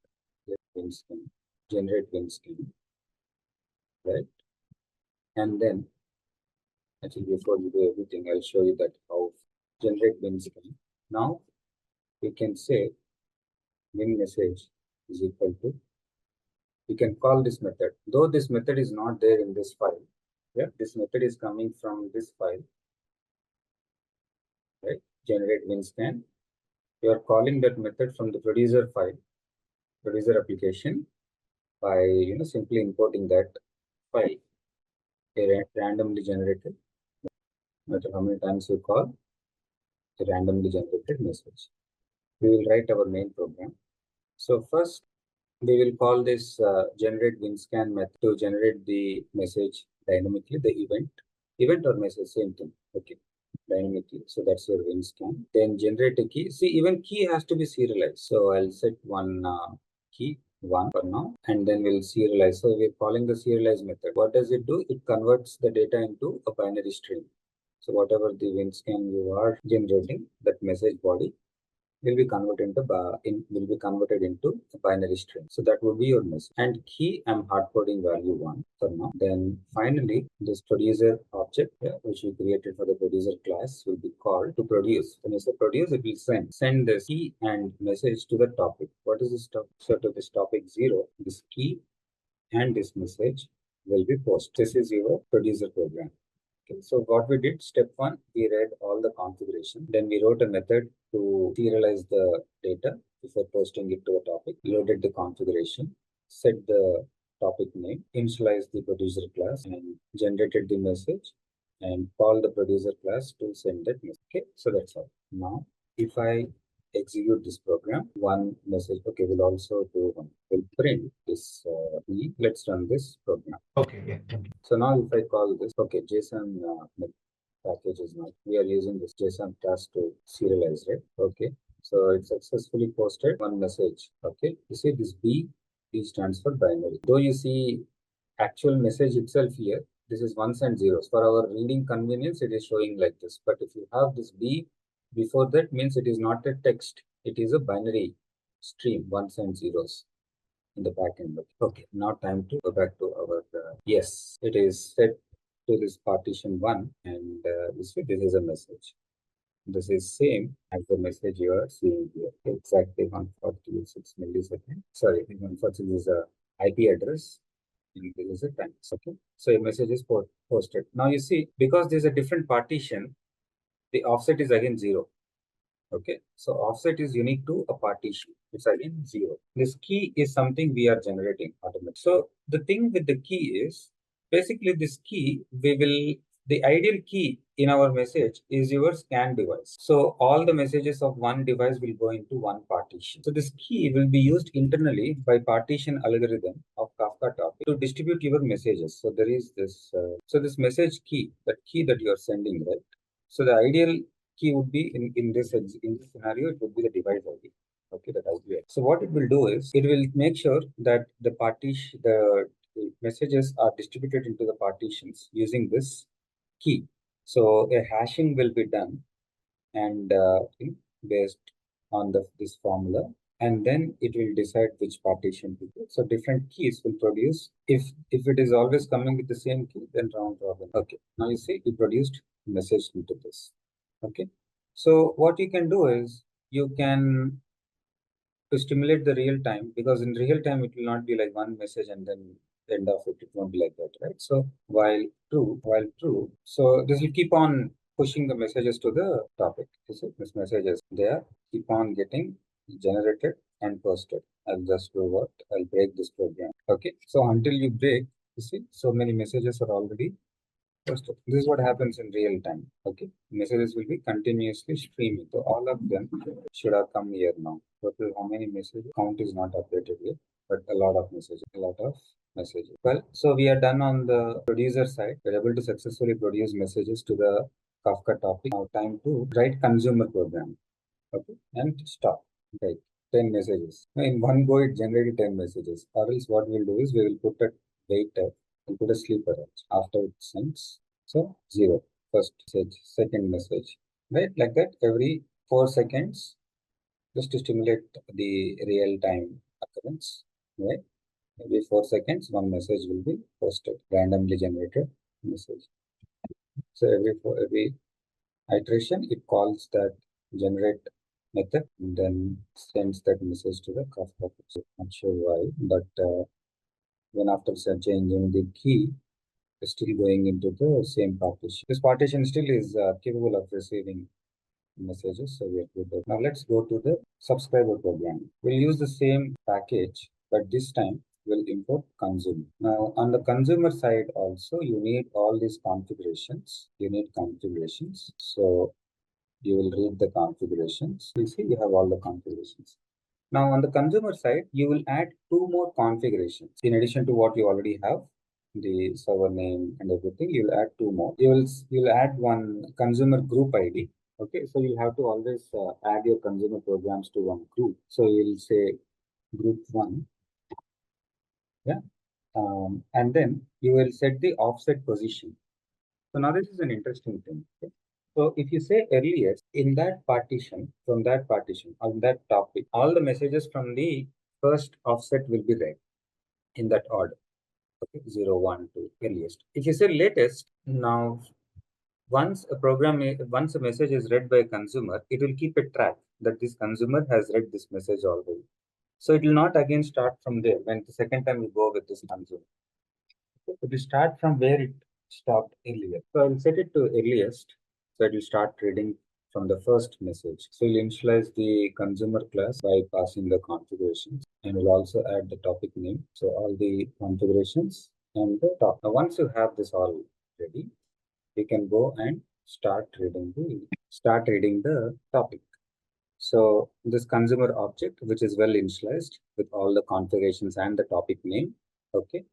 Win skin, generate win skin, right? And then actually before we do everything, I'll show you that how generate win skin. Now we can say win message is equal to, we can call this method, though this method is not there in this file. Yeah, this method is coming from this file, right? Generate win scan. You are calling that method from the producer file, producer application, by simply importing that file, a randomly generated, no matter how many times you call, a randomly generated message. we will write our main program. So first, we will call this generate WinScan method to generate the message dynamically, the event or message, same thing. Okay, dynamically. So that's your WinScan. Then generate a key. See, even key has to be serialized. So I'll set one key, one for now, and then we'll serialize. So we're calling the serialize method. What does it do? It converts the data into a binary string. So whatever the WinScan you are generating, that message body will be converted into a binary string. So that would be your message. And key, I'm hard coding value 1 for now. Then finally, this producer object, which we created for the producer class, will be called to produce. When you say produce, it will send this key and message to the topic. What is this topic? So to this topic 0, this key and this message will be posted. This is your producer program. Okay, so what we did, step 1, we read all the configuration. Then we wrote a method to serialize the data before posting it to a topic. Loaded the configuration, set the topic name, initialized the producer class, and generated the message, and call the producer class to send that message. Okay, so that's all. Now, if I execute this program, one message, okay, we'll also do one. We'll print this. Let's run this program. Okay, yeah. Thank you. So now if I call this, okay, JSON package is not, we are using this JSON class to serialize, right? Okay, so it successfully posted one message. Okay, you see this B stands for binary. Though you see actual message itself here, this is ones and zeros. For our reading convenience, it is showing like this. But if you have this B before that, means it is not a text. It is a binary stream, ones and zeros in the backend. Okay, now time to go back to our, yes, it is set to this partition 1, and this is a message. This is same as the message you are seeing here. Exactly 146 milliseconds. Sorry, 146 is a IP address, and this is a time. Okay, so a message is posted. Now you see, because there's a different partition, the offset is again 0. Okay, so offset is unique to a partition. It's again 0. This key is something we are generating automatically. So the thing with the key is, basically this key, the ideal key in our message is your scan device. So all the messages of one device will go into one partition. So this key will be used internally by partition algorithm of Kafka topic to distribute your messages. So there is this, so this message key, that key that you are sending, right? So the ideal key would be in this scenario, it would be the device ID. Okay, that IP. So what it will do is, it will make sure that the messages are distributed into the partitions using this key. So a hashing will be done, and based on this formula, and then it will decide which partition to do. So different keys will produce. If it is always coming with the same key, then round robin. Okay, now you see it produced message into this. Okay, so what you can do is, you can, to stimulate the real time, because in real time it will not be like one message and then end of it won't be like that, right? So while true, so this will keep on pushing the messages to the topic. You see, these messages, they are keep on getting generated and posted. I'll just do what, I'll break this program. Okay, so until you break, you see, so many messages are already posted. This is what happens in real time. Okay, messages will be continuously streaming. So all of them should have come here now. Total how many messages? Count is not updated yet, but a lot of messages. Well, so we are done on the producer side. We're able to successfully produce messages to the Kafka topic. Now time to write consumer program. Okay, and stop. Right, 10 messages. Now in one go, it generated 10 messages. Or else what we'll do is, we will put a waiter and put a sleeper after it sends. So 0, first message, second message, right? Like that every 4 seconds, just to stimulate the real time occurrence, right? Every 4 seconds, one message will be posted, randomly generated message. So every iteration, it calls that generate method, and then sends that message to the Kafka. Not sure why, but when after changing the key, it's still going into the same partition. This partition still is capable of receiving messages, so we are good there. Now let's go to the subscriber program. We'll use the same package, but this time we'll import consumer. Now on the consumer side also, you need all these configurations. So You will read the configurations. You see, you have all the configurations. Now on the consumer side, you will add two more configurations in addition to what you already have, the server name and everything. You'll add two more. You'll add one consumer group ID. Okay, so you'll have to always add your consumer programs to one group. So you'll say group one, yeah, and then you will set the offset position. So now this is an interesting thing. Okay? So if you say earliest in that partition, from that partition on that topic, all the messages from the first offset will be read in that order. Okay, 0, 1, 2, earliest. If you say latest, now once once a message is read by a consumer, it will keep a track that this consumer has read this message already. So it will not again start from there when the second time you go with this consumer. It will start from where it stopped earlier. So I'll set it to earliest. So it will start reading from the first message. So you'll initialize the consumer class by passing the configurations, and we'll also add the topic name. So all the configurations and the top. Now once you have this all ready, you can go and start reading the topic. So this consumer object, which is well initialized with all the configurations and the topic name, okay,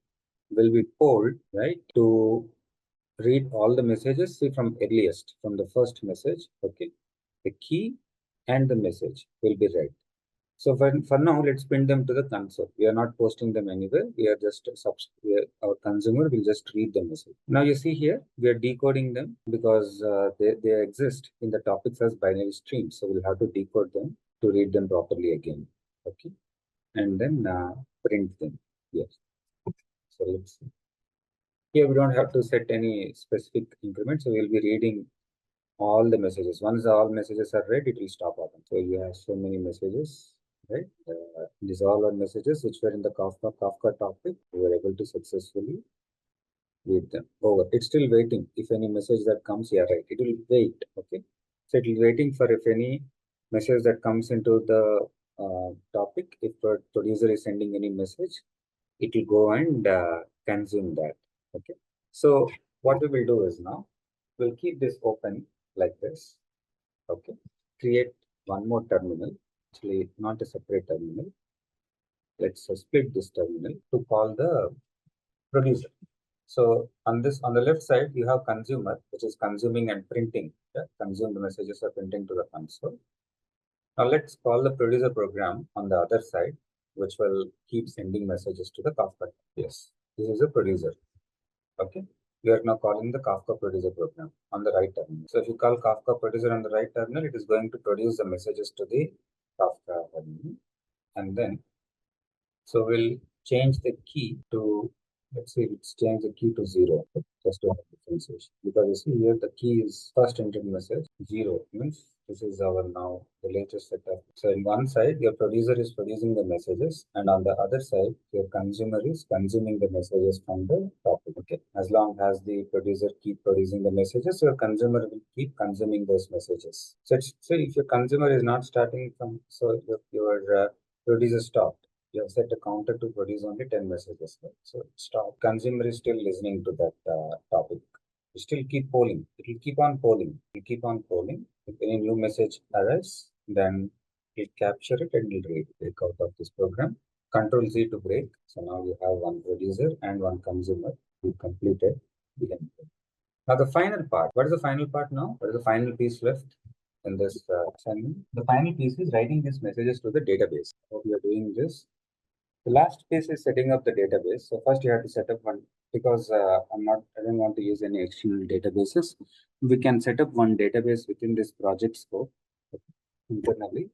will be polled, right, to read all the messages. See, from earliest, from the first message, okay, the key and the message will be read. So for now, let's print them to the console. We are not posting them anywhere. We are just our consumer will just read the message. Now you see here, we are decoding them because they exist in the topics as binary streams. So we'll have to decode them to read them properly again. Okay, and then print them. Yes. So let's see. Here we don't have to set any specific increment. So we'll be reading all the messages. Once all messages are read, it will stop open. So you have so many messages, right? These all are messages which were in the Kafka topic. We were able to successfully read them over. It's still waiting. If any message that comes, yeah, right. It will wait. Okay. So it will waiting for if any message that comes into the topic. If the producer is sending any message, it will go and consume that. Okay. So what we will do is now we'll keep this open like this. Okay. Create one more terminal, actually not a separate terminal. Let's split this terminal to call the producer. So on the left side, you have consumer, which is consuming and printing. Yeah? Consumed messages are printing to the console. Now let's call the producer program on the other side, which will keep sending messages to the Kafka. Yes, this is a producer. Okay. We are now calling the Kafka producer program on the right terminal. So if you call Kafka producer on the right terminal, it is going to produce the messages to the Kafka terminal. And then, so we'll change the key to, let's say, let's change the key to 0, just to have differentiation. Because you see here, the key is first entered message, 0 means this is our now the latest setup. So in one side, your producer is producing the messages, and on the other side, your consumer is consuming the messages from the topic. Okay. As long as the producer keep producing the messages, your consumer will keep consuming those messages. So if your consumer is not starting from, so your producer stopped. You have set a counter to produce only 10 messages. Right? So stop. Consumer is still listening to that topic. You still keep polling. It will keep on polling. You keep on polling. If any new message arrives, then it capture it and it will break out of this program. Control Z to break. So now you have one producer and one consumer. You completed the endpoint. Now the final part. What is the final part now? What is the final piece left in this assignment? The final piece is writing these messages to the database. Hope you are doing this. The last piece is setting up the database. So first you have to set up one, because I don't want to use any external databases. We can set up one database within this project scope internally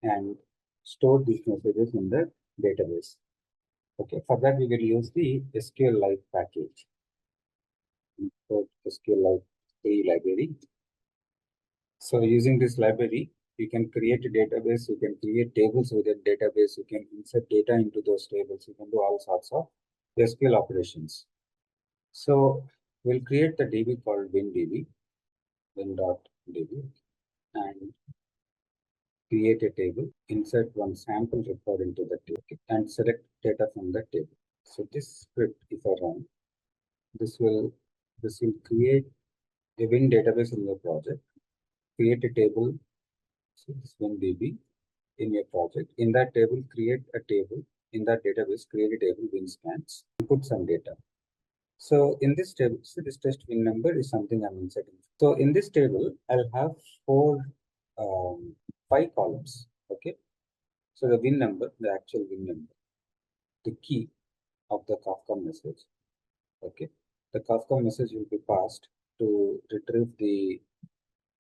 and store these messages in the database. Okay, for that we will use the SQLite package. So SQLite library. So using this library, you can create a database, you can create tables within database, you can insert data into those tables, you can do all sorts of SQL operations. So we'll create the DB called WinDB, win.db, and create a table, insert one sample record into the table, and select data from the table. So this script, if I run, this will create a Win database in your project. create a table. So this one DB in your project. In that table, create a table. In that database, create a table win scans, put some data. So in this table, so this test win number is something I'm inserting. So in this table, I'll have five columns. Okay. So the win number, the actual win number, the key of the Kafka message. Okay. The Kafka message will be passed to retrieve the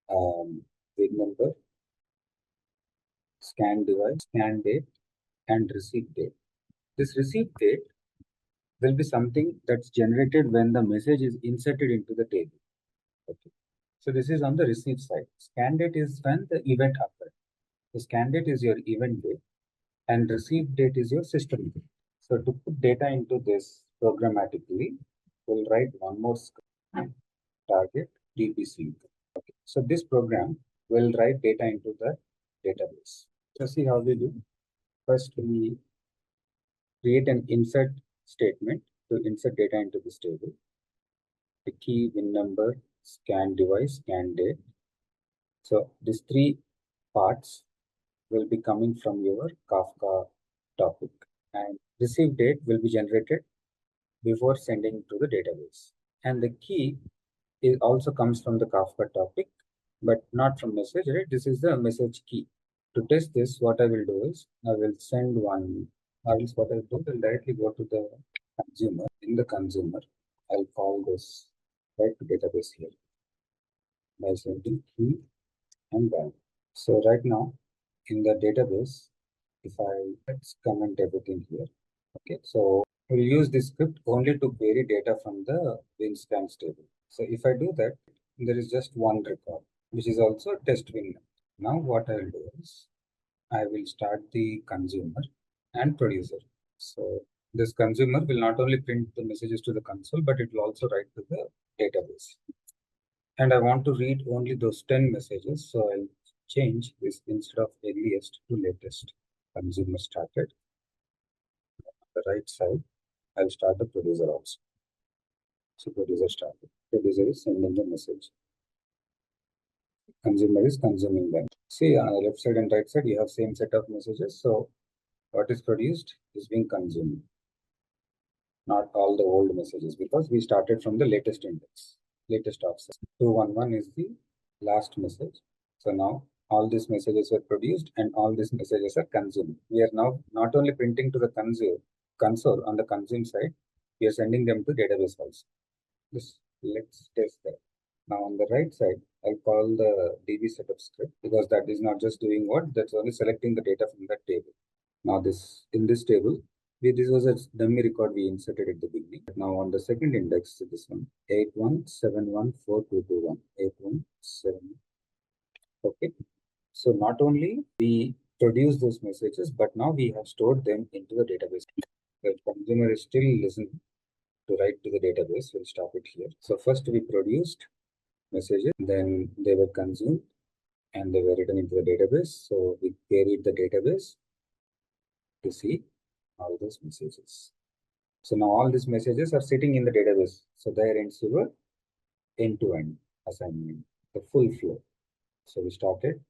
win number, scan device, scan date, and receive date. This receive date will be something that's generated when the message is inserted into the table. Okay. So this is on the receive side. Scan date is when the event occurred. The scan date is your event date and receive date is your system date. So to put data into this programmatically, we'll write one more script, target DPC. Okay. So this program will write data into the database. So see how we do. First, we create an insert statement to insert data into this table. The key, win number, scan device, scan date. So these three parts will be coming from your Kafka topic, and receive date will be generated before sending to the database. And the key is also comes from the Kafka topic, but not from message, right? This is the message key. To test this, what I will do is I will send one, or else what I will do, I'll directly go to the consumer. In the consumer, I'll call this right to database here by sending key and value. So right now in the database, if let's comment everything here. Okay, so we'll use this script only to query data from the win scans table. So if I do that, there is just one record, which is also test win. Now what I will do is I will start the consumer and producer. So this consumer will not only print the messages to the console, but it will also write to the database. And I want to read only those 10 messages. So I'll change this instead of earliest to latest. Consumer started. On the right side, I'll start the producer also. So producer started. Producer is sending the message. Consumer is consuming them. See, on the left side and right side, you have same set of messages. So what is produced is being consumed. Not all the old messages, because we started from the latest index, latest offset. 211 is the last message. So now all these messages were produced and all these messages are consumed. We are now not only printing to the console on the consume side, we are sending them to database also. Let's test that. Now on the right side, I'll call the DB setup script, because that is not just doing what, that's only selecting the data from that table. Now this, in this table, this was a dummy record we inserted at the beginning. Now on the second index, so this one, 81714221, 8171. Okay. So not only we produce those messages, but now we have stored them into the database. The consumer is still listening to write to the database. We'll stop it here. So first we produced messages, then they were consumed and they were written into the database. So we queried the database to see all those messages. So now all these messages are sitting in the database. So there ends your end-to-end assignment, the full flow. So we started.